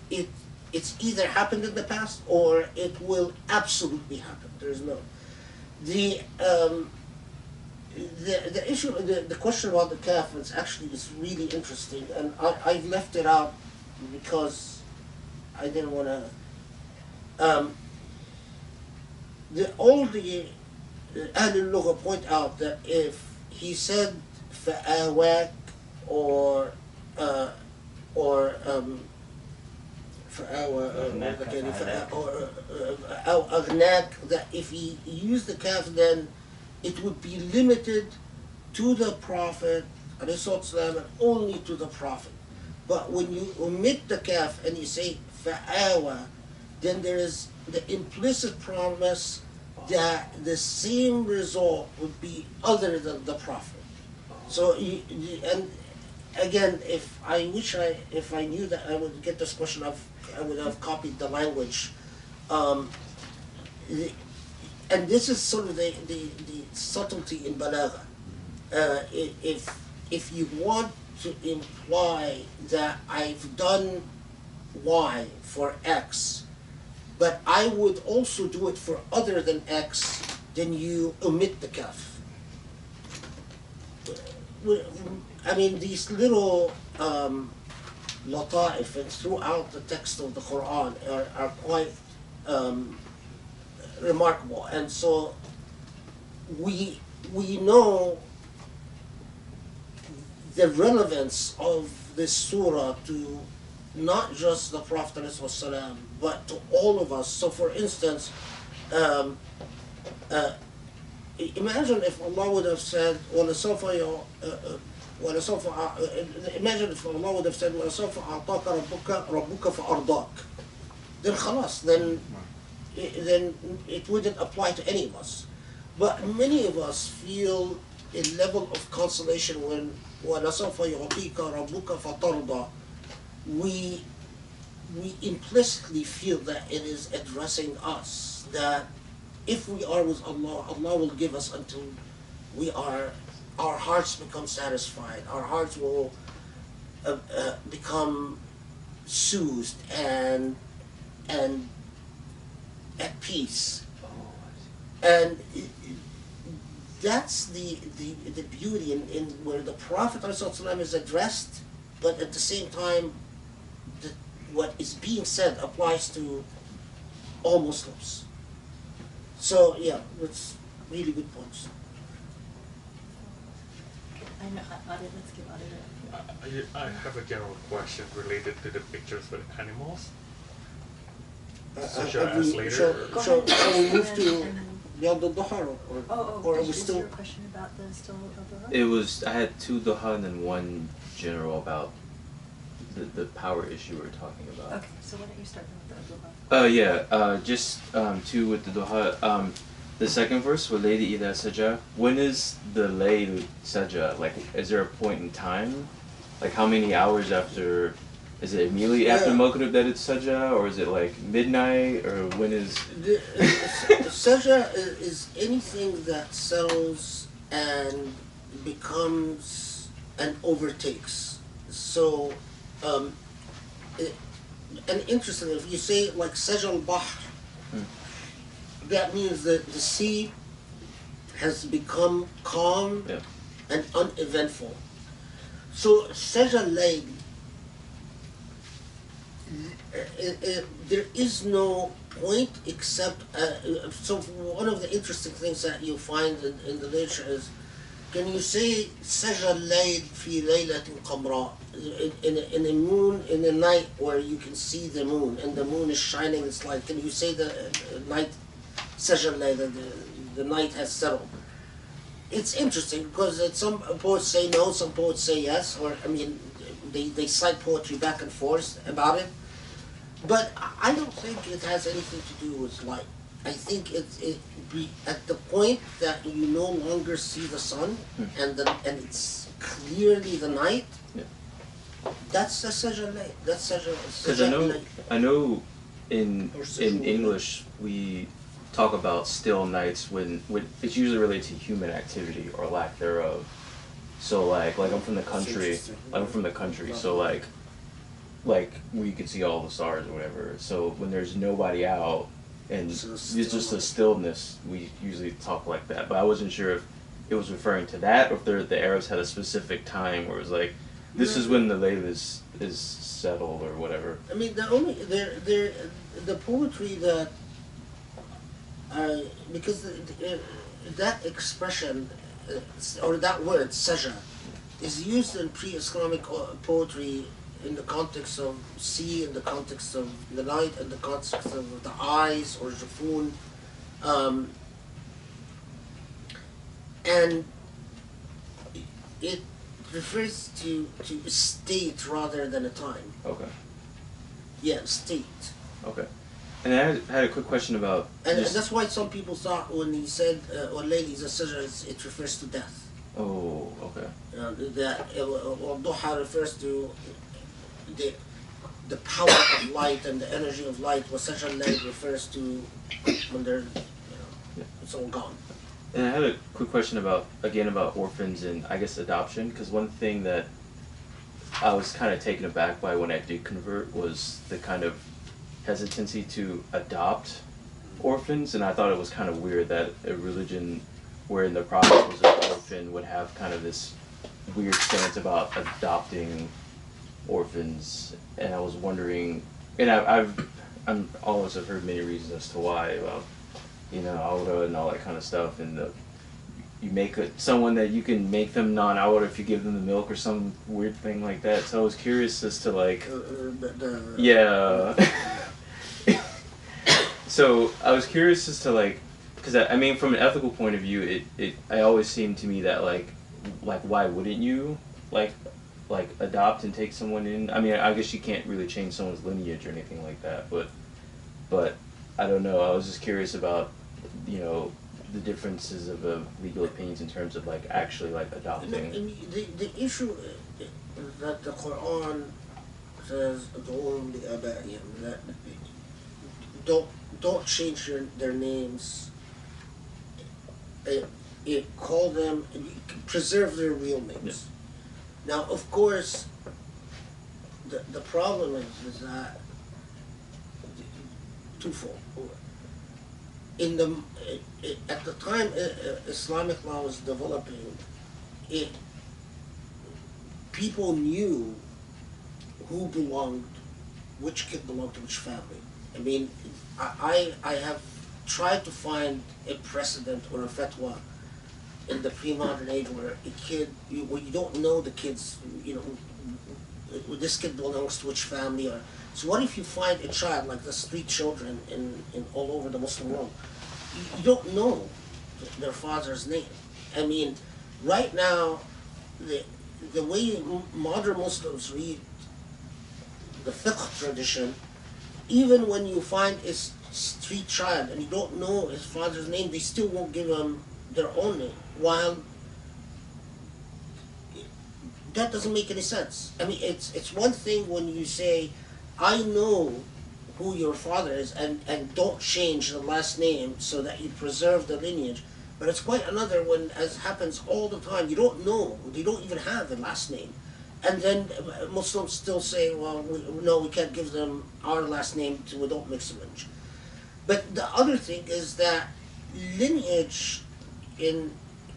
it's either happened in the past or it will absolutely happen. There's no the issue, the question about the kaf is really interesting, and I've left it out because I didn't want to. All the Ahl al-Lugha point out that if he said fa'awak or agnak, that if he used the kaf, then it would be limited to the Prophet والسلام, and only to the Prophet. But when you omit the kaf and you say fa'awa, then there is the implicit promise that the same result would be other than the Prophet. So, and again, if I knew that I would get this question, I would have copied the language. And this is sort of the subtlety in balagha. If you want to imply that I've done Y for X, but I would also do it for other than X, then you omit the kaf. I mean, these little lata'if throughout the text of the Quran are quite remarkable. And so we know the relevance of this surah to not just the Prophet ﷺ, but to all of us. So for instance, imagine if Allah would have said, imagine if Allah would have said, وَلَسَوْفَ أَعْطَاكَ رَبُّكَ فَأَرْضَاكَ. Then khalas, then it wouldn't apply to any of us. But many of us feel a level of consolation when وَلَسَوْفَ يُعْطِيكَ رَبُّكَ فَتَرْضَى. We implicitly feel that it is addressing us, that if we are with Allah, Allah will give us until our hearts become satisfied, our hearts will become soothed and at peace. And that's the beauty in where the Prophet ﷺ is addressed, but at the same time, what is being said applies to all Muslims. So yeah, that's really good points. I know, let's give Adi I have a general question related to the pictures with animals. So should I ask later? Go So ahead. we move to And then- Beyond the Duha, or are we is still? your question about the still of the It was, I had two Duha and then one general about the power issue we were talking about. Okay, so why don't you start with the Duha? Just two with the Duha. The second verse, وَاللَّيْلِ إِذَا سَجَى. When is the layl sajah? Like, is there a point in time? Like, how many hours after? Is it immediately after Maghrib that it's sajah, or is it like midnight, or when is? Sajah is anything that settles and becomes and overtakes. So, and interestingly, if you say like sajah al-bahr, that means that the sea has become calm and uneventful. So sajah al-layl, there is no point except, so one of the interesting things that you find in the literature is, can you say sajah al-layl fi laylatin qamra, in a moon, in a night where you can see the moon and the moon is shining its light, can you say the night sajah al-layl, the night has settled? It's interesting because some poets say no, some poets say yes, or I mean they cite poetry back and forth about it. But I don't think it has anything to do with light. I think it be at the point that you no longer see the sun and it's clearly the night. Yeah. That's the sajah al-layl. That's sajah. Because I know in English we talk about still nights when it's usually related to human activity or lack thereof. So like I'm from the country. So like we could see all the stars or whatever. So when there's nobody out and it's just a stillness, we usually talk like that. But I wasn't sure if it was referring to that or if the Arabs had a specific time where it was like, this is when the layl is settled or whatever. I mean, the poetry that because that expression or that word sajah is used in pre-Islamic poetry in the context of sea, in the context of the night, in the context of the eyes or jufun, and it refers to state rather than a time. Okay. Yeah, state. Okay. And I had a quick question about. And that's why some people thought when he said, ladies, it refers to death. Oh, okay. That Duha refers to the power of light and the energy of light. Wasajal light refers to when they're, it's all gone. And I had a quick question about orphans and I guess adoption, because one thing that I was kind of taken aback by when I did convert was the kind of hesitancy to adopt orphans, and I thought it was kind of weird that a religion wherein the Prophet was an orphan would have kind of this weird stance about adopting orphans, and I was wondering, and I'm always have heard many reasons as to why about awra and all that kind of stuff, and you make someone that you can make them non-awra if you give them the milk or some weird thing like that. So I was curious as to yeah. So I was curious as to because I mean from an ethical point of view, it always seemed to me that like why wouldn't you like adopt and take someone in? I mean, I guess you can't really change someone's lineage or anything like that, but I don't know. I was just curious about the differences of legal opinions in terms of actually adopting. The issue that the Quran says that don't change their names. Call them, preserve their real names. Yeah. Now, of course, the problem is that twofold. At the time Islamic law was developing, people knew which kid belonged to which family. I mean, I have tried to find a precedent or a fatwa in the pre-modern age where a kid, where you don't know the kids, this kid belongs to which family. So what if you find a child, like the street children in all over the Muslim world, you don't know their father's name. I mean, right now, the way modern Muslims read the fiqh tradition, even when you find a street child and you don't know his father's name, they still won't give him their own name. While that doesn't make any sense. I mean, it's one thing when you say, I know who your father is, and don't change the last name so that you preserve the lineage. But it's quite another when, as happens all the time, you don't know, they don't even have a last name. And then Muslims still say, well, no, we can't give them our last name, we don't mix lineage. But the other thing is that lineage in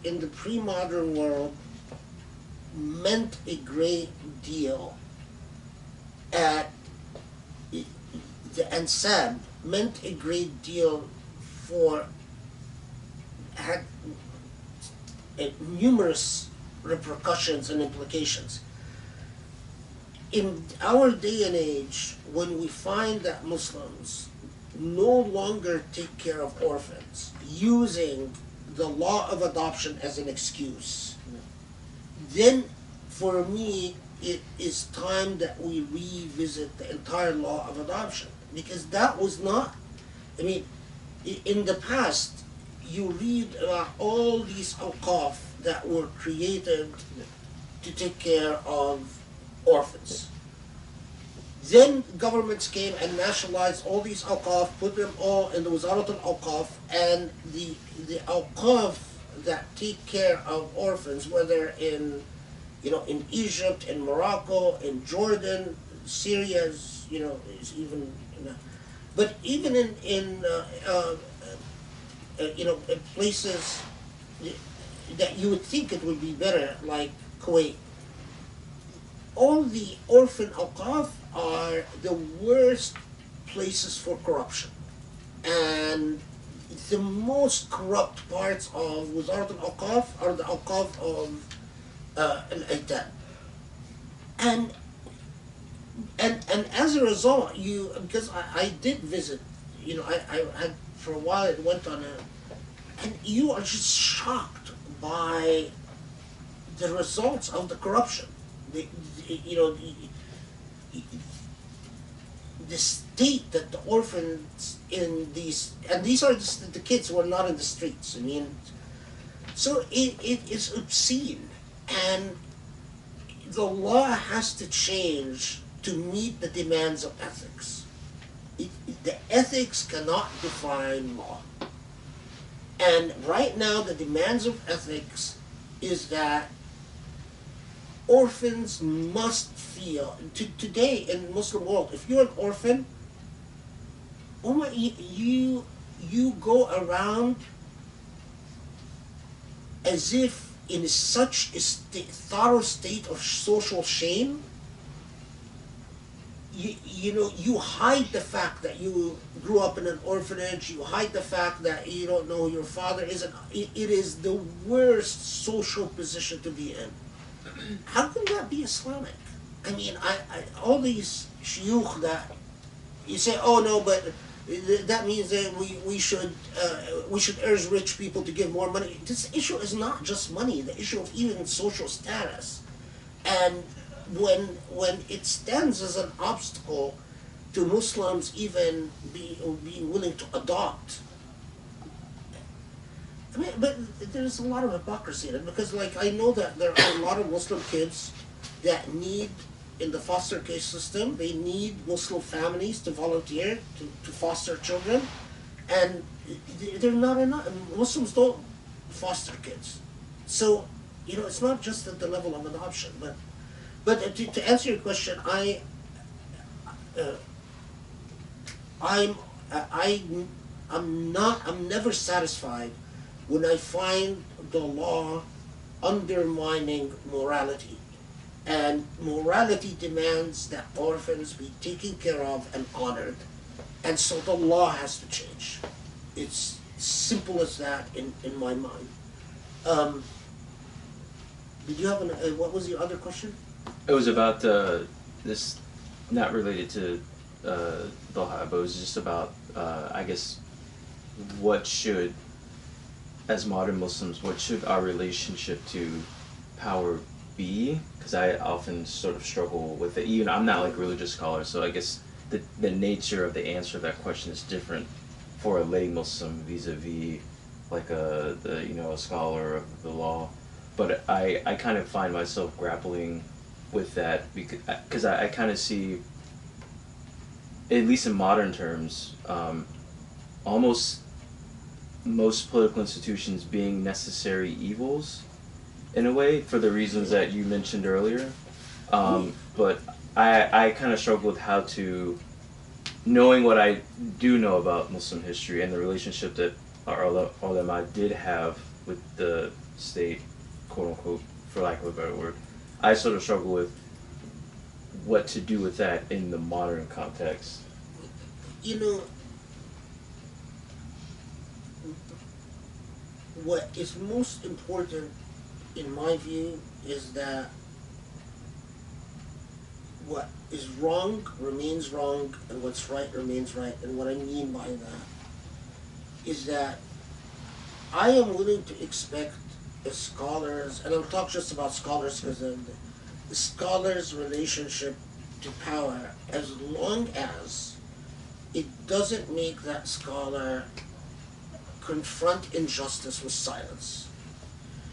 the pre-modern world meant a great deal. The ansab meant a great deal had numerous repercussions and implications. In our day and age, when we find that Muslims no longer take care of orphans, using the law of adoption as an excuse, then for me it is time that we revisit the entire law of adoption, because that was not, I mean, in the past you read about all these awqaf that were created to take care of orphans. Then governments came and nationalized all these awqaf, put them all in the Wazarat al-Awqaf, and the awqaf that take care of orphans, whether in Egypt, in Morocco, in Jordan, Syria, is even, but even in places that you would think it would be better, like Kuwait, all the orphan awqaf are the worst places for corruption. And the most corrupt parts of Wazarat al-Awqaf are the awqaf of al-Aitam. And as a result, because I did visit, I had, for a while I went on and you are just shocked by the results of the corruption. The state that the orphans in these, and these are the kids who are not in the streets. I mean, so it is obscene, and the law has to change to meet the demands of ethics. The ethics cannot define law. And right now, the demands of ethics is that orphans must feel, today in Muslim world, if you're an orphan, you go around as if in such a thorough state of social shame. You hide the fact that you grew up in an orphanage. You hide the fact that you don't know who your father is. It is the worst social position to be in. How can that be Islamic? I mean, all these shuyukh that you say, oh no, but that means that we should urge rich people to give more money. This issue is not just money. The issue of even social status, and when it stands as an obstacle to Muslims even being willing to adopt. I mean, but there's a lot of hypocrisy in it, because like I know that there are a lot of Muslim kids that need, in the foster care system, they need Muslim families to volunteer to foster children, and they're not enough. Muslims don't foster kids. So, it's not just at the level of adoption, but to answer your question, I'm never satisfied when I find the law undermining morality. And morality demands that orphans be taken care of and honored. And so the law has to change. It's simple as that in my mind. Did you have what was your other question? It was about this, not related to Duha, but it was just about, I guess, what should, as modern Muslims, what should our relationship to power be? Because I often sort of struggle with it. Even I'm not like a religious scholar, so I guess the nature of the answer to that question is different for a lay Muslim vis-a-vis like a scholar of the law. But I kind of find myself grappling with that because I kind of see, at least in modern terms, almost most political institutions being necessary evils in a way, for the reasons that you mentioned earlier. But I kind of struggle with how to, knowing what I do know about Muslim history and the relationship that our ulama did have with the state, quote unquote, for lack of a better word, I sort of struggle with what to do with that in the modern context. What is most important, in my view, is that what is wrong remains wrong and what's right remains right. And what I mean by that is that I am willing to expect scholars, and I'll talk just about scholars because the scholar's relationship to power, as long as it doesn't make that scholar confront injustice with silence.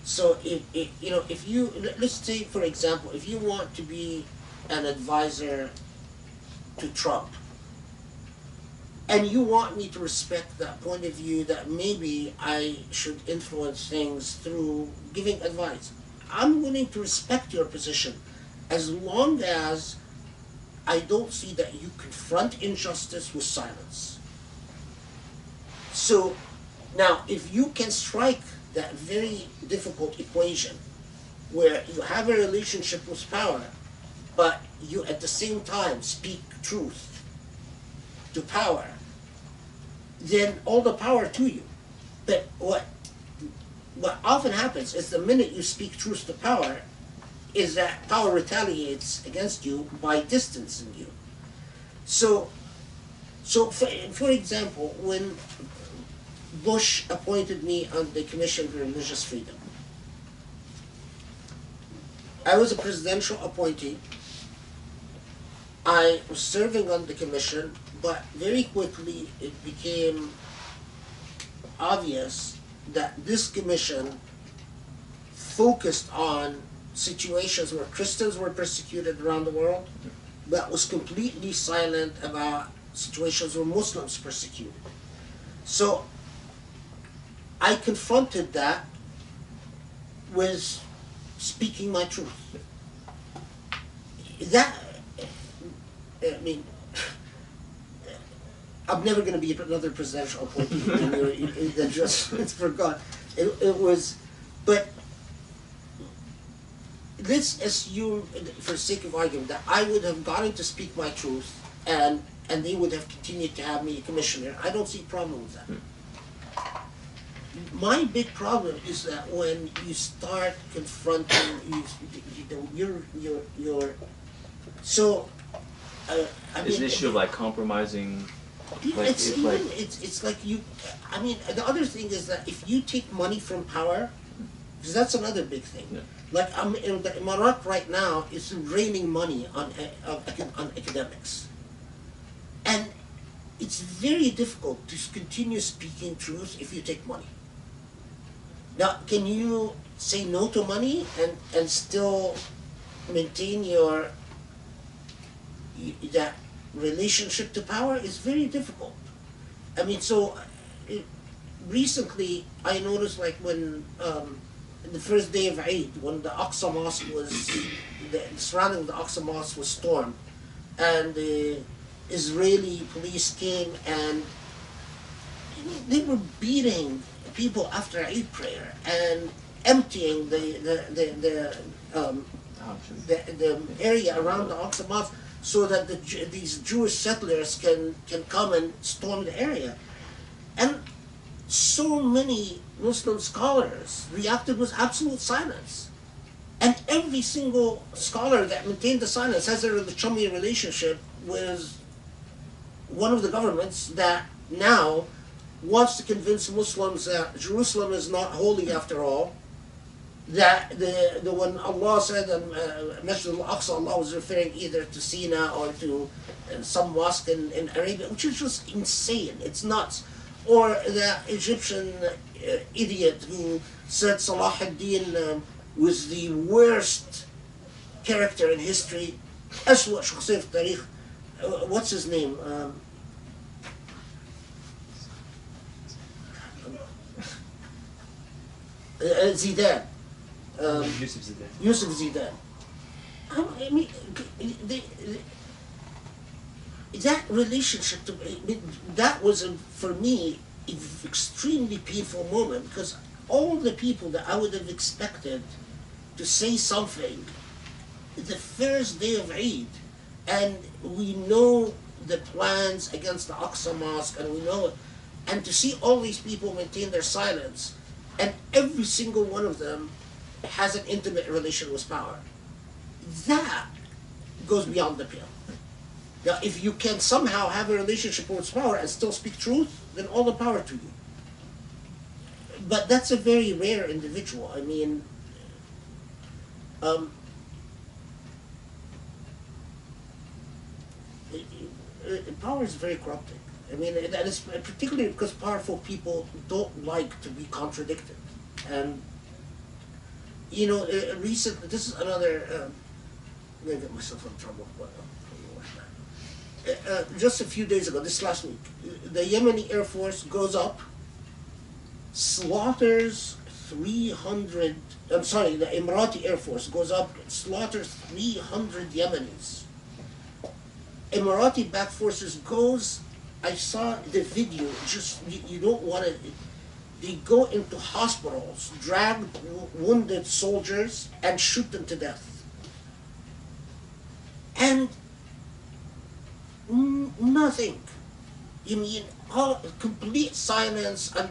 So if you, let's say for example, if you want to be an advisor to Trump, and you want me to respect that point of view that maybe I should influence things through giving advice, I'm willing to respect your position as long as I don't see that you confront injustice with silence. So now, if you can strike that very difficult equation where you have a relationship with power, but you at the same time speak truth to power, then all the power to you. But what often happens is the minute you speak truth to power is that power retaliates against you by distancing you. So for example, when Bush appointed me on the Commission for Religious Freedom, I was a presidential appointee. I was serving on the commission, but very quickly it became obvious that this commission focused on situations where Christians were persecuted around the world, but was completely silent about situations where Muslims persecuted. So I confronted that with speaking my truth. That, I mean, I'm never going to be another presidential appointee. That just, it's forgot. It was, but let's assume, for sake of argument, that I would have gotten to speak my truth, and they would have continued to have me a commissioner. I don't see a problem with that. My big problem is that when you start confronting, you're so. I Is mean, an issue of like compromising? Like, it's like you. I mean, the other thing is that if you take money from power, because that's another big thing. Yeah. Like in the Emirat right now is raining money on academics, and it's very difficult to continue speaking truth if you take money. Now, can you say no to money and still maintain that relationship to power? Is very difficult. I mean, so recently I noticed, like when the first day of Eid, when the Aqsa Mosque was, the surrounding the Aqsa Mosque was stormed, and the Israeli police came and they were beating people after Eid prayer and emptying the area around the Aqsa Mosque so that these Jewish settlers can come and storm the area. And so many Muslim scholars reacted with absolute silence. And every single scholar that maintained the silence has a chummy relationship with one of the governments that now wants to convince Muslims that Jerusalem is not holy after all. That when Allah said Masjid al-Aqsa, Allah was referring either to Sina or to some mosque in Arabia, which is just insane. It's nuts. Or the Egyptian idiot who said Salah ad-Din was the worst character in history. أسوأ شخصية في التاريخ. What's his name? Zidane. Yusuf Zidane. I mean, that relationship, that was, for me, an extremely painful moment, because all the people that I would have expected to say something the first day of Eid, and we know the plans against the Aqsa Mosque, and we know it, and to see all these people maintain their silence, and every single one of them has an intimate relation with power. That goes beyond the pale. Now, if you can somehow have a relationship with power and still speak truth, then all the power to you. But that's a very rare individual. I mean, power is very corrupting. I mean, that is particularly because powerful people don't like to be contradicted. And, you know, recently, this is another, I'm going to get myself in trouble. Just a few days ago, this last week, the Yemeni Air Force goes up, slaughters 300, I'm sorry, the Emirati Air Force goes up, slaughters 300 Yemenis. Emirati-backed forces goes, I saw the video, just, you don't want to, they go into hospitals, drag wounded soldiers, and shoot them to death. And nothing. You mean complete silence on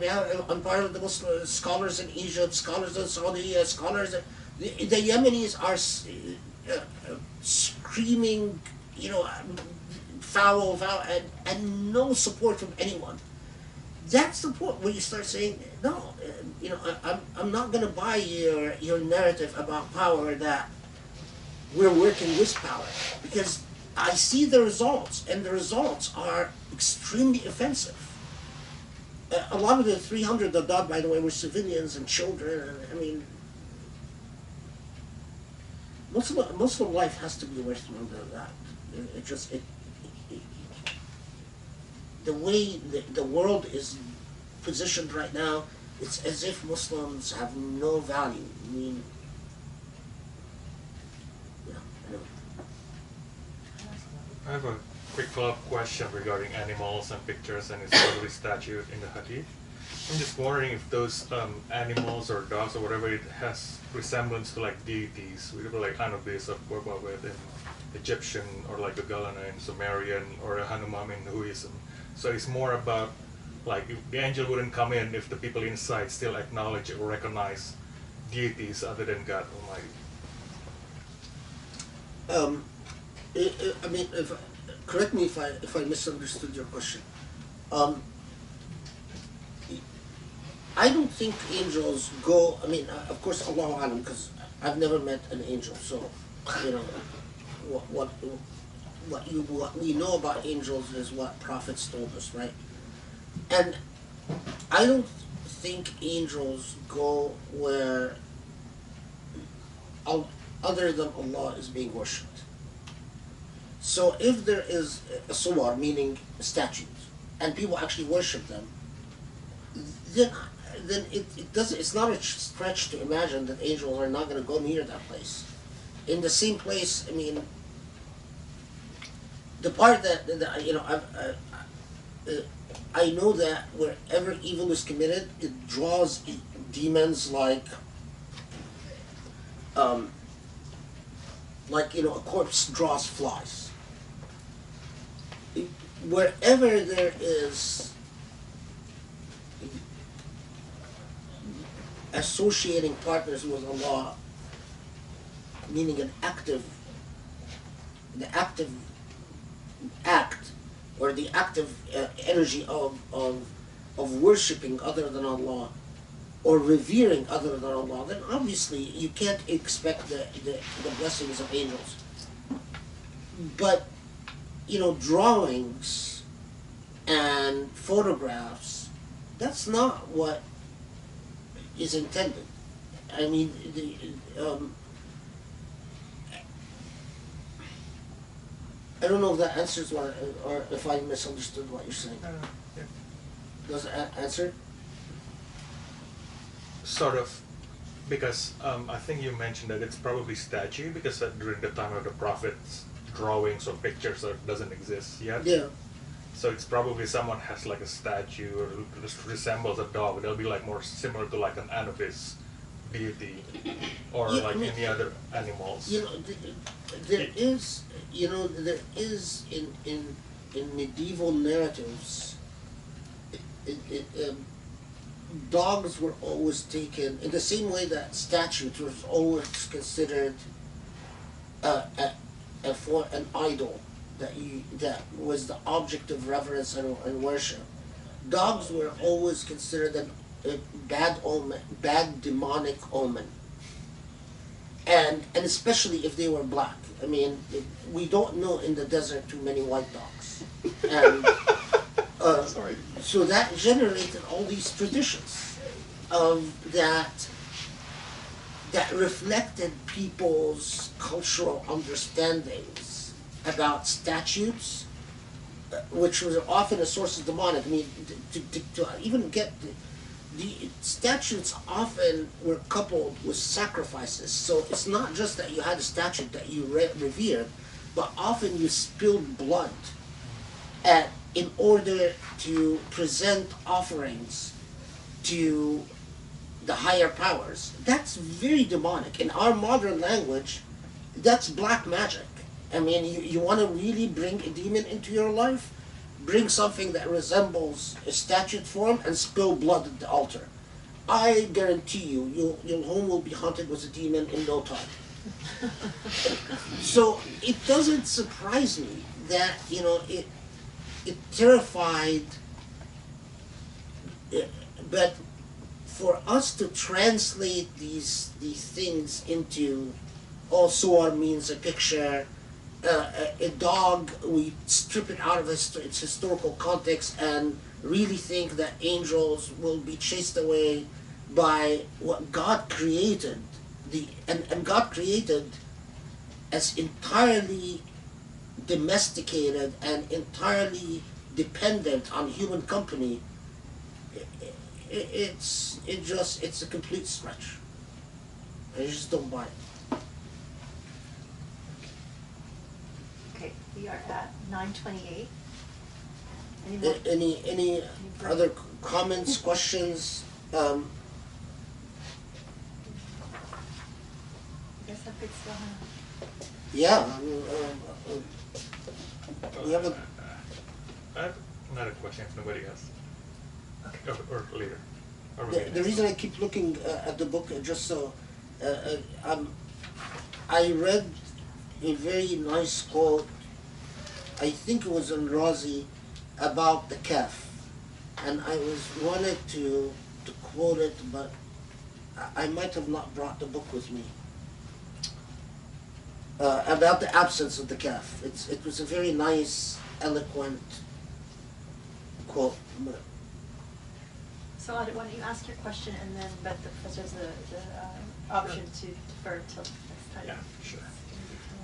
part of the Muslim scholars in Egypt, scholars in Saudi, scholars. The Yemenis are screaming, you know, foul, and no support from anyone. That's the point where you start saying, no, you know, I'm not going to buy your narrative about power that we're working with power, because I see the results, and the results are extremely offensive. A lot of the 300 that died, by the way, were civilians and children. And, I mean, Muslim life has to be worth more than that. The way the world is positioned right now, it's as if Muslims have no value. I mean, anyway. I have a quick follow-up question regarding animals and pictures and its totally statute in the Hadith. I'm just wondering if those animals or dogs or whatever, it has resemblance to like deities, like Anubis or Bobabet in Egyptian, or like the Galana in Sumerian, or a Hanuman in Hinduism. So it's more about like the angel wouldn't come in if the people inside still acknowledge or recognize deities other than God Almighty. I mean, correct me if I misunderstood your question. I don't think angels go. I mean, of course, Allahu Alam, because I've never met an angel. So, you know, what we know about angels is what prophets told us, right? And I don't think angels go where other than Allah is being worshipped. So if there is a suwar, meaning statues, and people actually worship them, then it's not a stretch to imagine that angels are not going to go near that place. In the same place, I mean, the part that you know, I know that wherever evil is committed, it draws demons like you know, a corpse draws flies. Wherever there is associating partners with Allah, meaning the active act, or the active energy of worshipping other than Allah, or revering other than Allah, then obviously you can't expect the blessings of angels. But, you know, drawings and photographs, that's not what is intended. I mean, I don't know if that answers what, or if I misunderstood what you're saying. Yeah. Does it answer? Sort of, because I think you mentioned that it's probably statue, because during the time of the prophets, drawings or pictures doesn't exist yet. Yeah. So it's probably someone has like a statue or just resembles a dog. They'll be like more similar to like an Anubis deity, or Yeah, like I mean, any other animals. You know, there is, you know, there is in medieval narratives, dogs were always taken in the same way that statues was always considered for an idol that was the object of reverence and worship. Dogs were always considered a bad omen, bad demonic omen, and especially if they were black. I mean, we don't know in the desert too many white dogs, and Sorry. so that generated all these traditions of that reflected people's cultural understandings about statutes, which was often a source of demonic. I mean, to even get the statutes often were coupled with sacrifices. So it's not just that you had a statute that you revered, but often you spilled blood in order to present offerings to the higher powers. That's very demonic. In our modern language, that's black magic. I mean, you want to really bring a demon into your life? Bring something that resembles a statute form and spill blood at the altar. I guarantee you, your home will be haunted with a demon in no time. So it doesn't surprise me that, you know, it terrified, but for us to translate these things into all suwar means a picture. A dog, we strip it out of its historical context and really think that angels will be chased away by what God created. And God created as entirely domesticated and entirely dependent on human company. It's a complete stretch. I just don't buy it. Okay, we are at 9:28. Any more? Any other comments, questions? I guess I could still have. Yeah. We have a. I have another question if nobody has. Okay. Or later. Or The maybe reason I keep looking at the book, just so I read a very nice quote. I think it was in Razi about the calf, and I wanted to quote it, but I might have not brought the book with me. About the absence of the calf. It was a very nice, eloquent quote. So why don't you ask your question and then, but the professor has the option to defer till next time. Yeah, sure.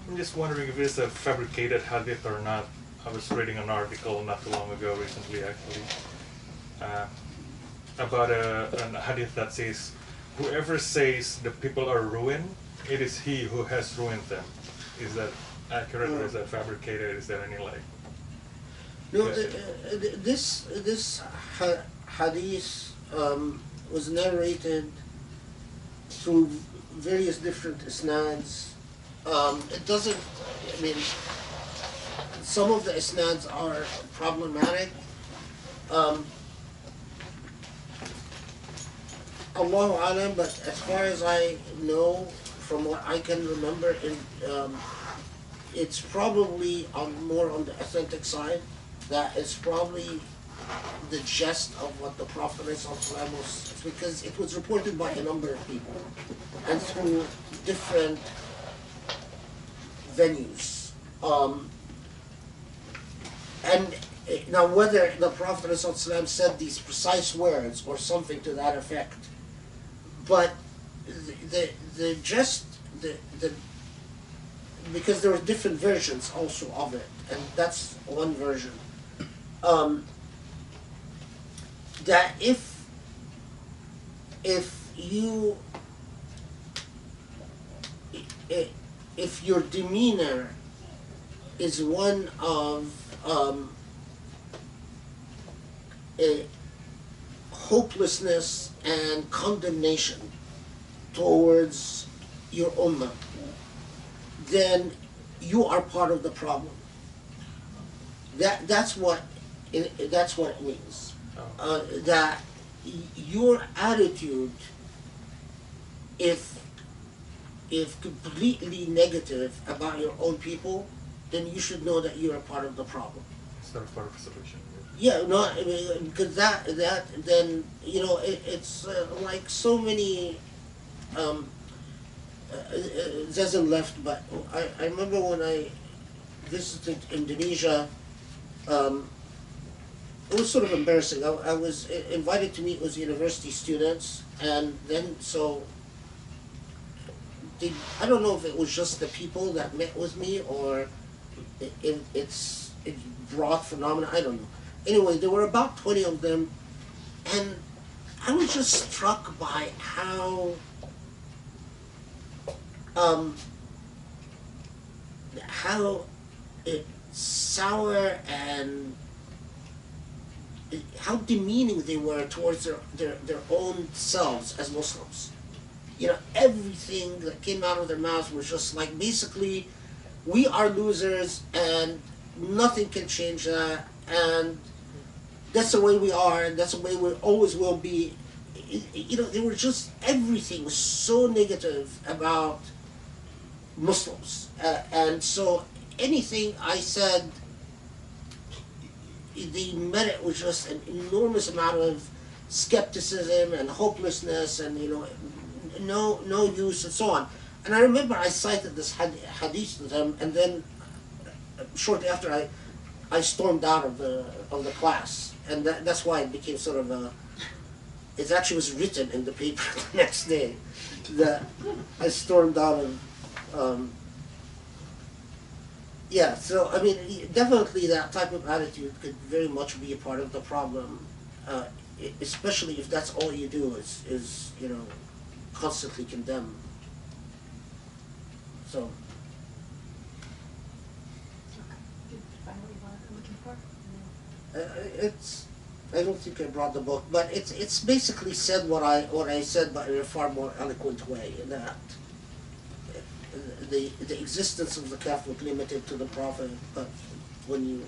I'm just wondering if it's a fabricated hadith or not. I was reading an article not too long ago, recently actually, about an hadith that says, whoever says the people are ruined, it is he who has ruined them. Is that accurate or is that fabricated? Is there any like? No, Yes, this hadith was narrated through various different isnads. It doesn't, I mean, some of the isnads are problematic. Allahu alam, but as far as I know, from what I can remember, it's probably more on the authentic side. That is probably the gist of what the Prophet was, because it was reported by a number of people and through different venues. And now whether the Prophet said these precise words or something to that effect, but the gist, because there are different versions also of it, and that's one version. That if your demeanor is one of a hopelessness and condemnation towards your ummah, then you are part of the problem. That's what it means. That your attitude, if completely negative about your own people, then you should know that you are part of the problem. It's not part of the solution. Yeah, no, I mean, because that then, you know, it's like so many. Zazan left, but I remember when I visited Indonesia. It was sort of embarrassing. I was invited to meet with university students, and then I don't know if it was just the people that met with me or it's broad phenomena. I don't know. Anyway, there were about 20 of them, and I was just struck by how sour and how demeaning they were towards their own selves as Muslims. You know, everything that came out of their mouths was just like, basically, we are losers and nothing can change that, and that's the way we are, and that's the way we always will be. You know, they were just, everything was so negative about Muslims. And so anything I said, they met it with just an enormous amount of skepticism and hopelessness and, you know, no use and so on. And I remember I cited this hadith to them, and then shortly after I stormed out of the class, and that's why it became sort of a. It actually was written in the paper the next day that I stormed out of. Yeah, so I mean, definitely that type of attitude could very much be a part of the problem, especially if that's all you do is constantly condemn. So. Did you find what you were looking for? It's. I don't think I brought the book, but it's basically said what I said, but in a far more eloquent way. That the existence of the calf was limited to the Prophet, but when you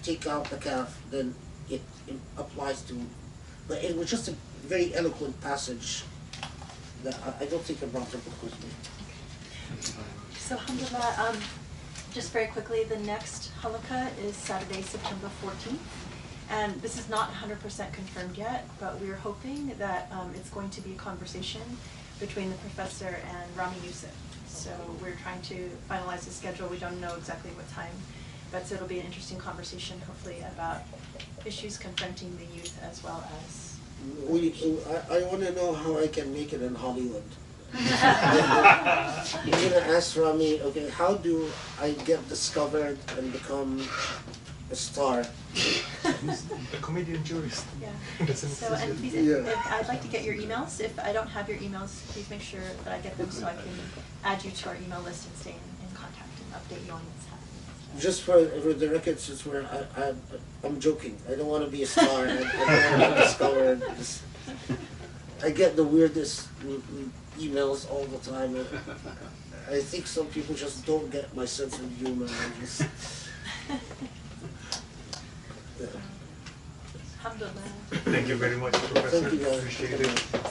take out the calf, then it applies to. But it was just a very eloquent passage that I don't think I brought the book with me. So alhamdulillah, just very quickly, the next Halaqa is Saturday, September 14th. And this is not 100% confirmed yet, but we're hoping that it's going to be a conversation between the professor and Rami Youssef. So we're trying to finalize the schedule. We don't know exactly what time, but so it'll be an interesting conversation, hopefully, about issues confronting the youth as well as. I want to know how I can make it in Hollywood. You're gonna ask Rami, okay, how do I get discovered and become a star? A comedian jurist. Yeah. So, and please, if I'd like to get your emails. If I don't have your emails, please make sure that I get them so I can add you to our email list and stay in contact and update you on what's happening. Just for the record, since I'm joking. I don't want to be a star. I don't want to be discovered. I get the weirdest emails all the time. I think some people just don't get my sense of humor. Alhamdulillah. Thank you very much, Professor. Thank you, guys. Appreciate it.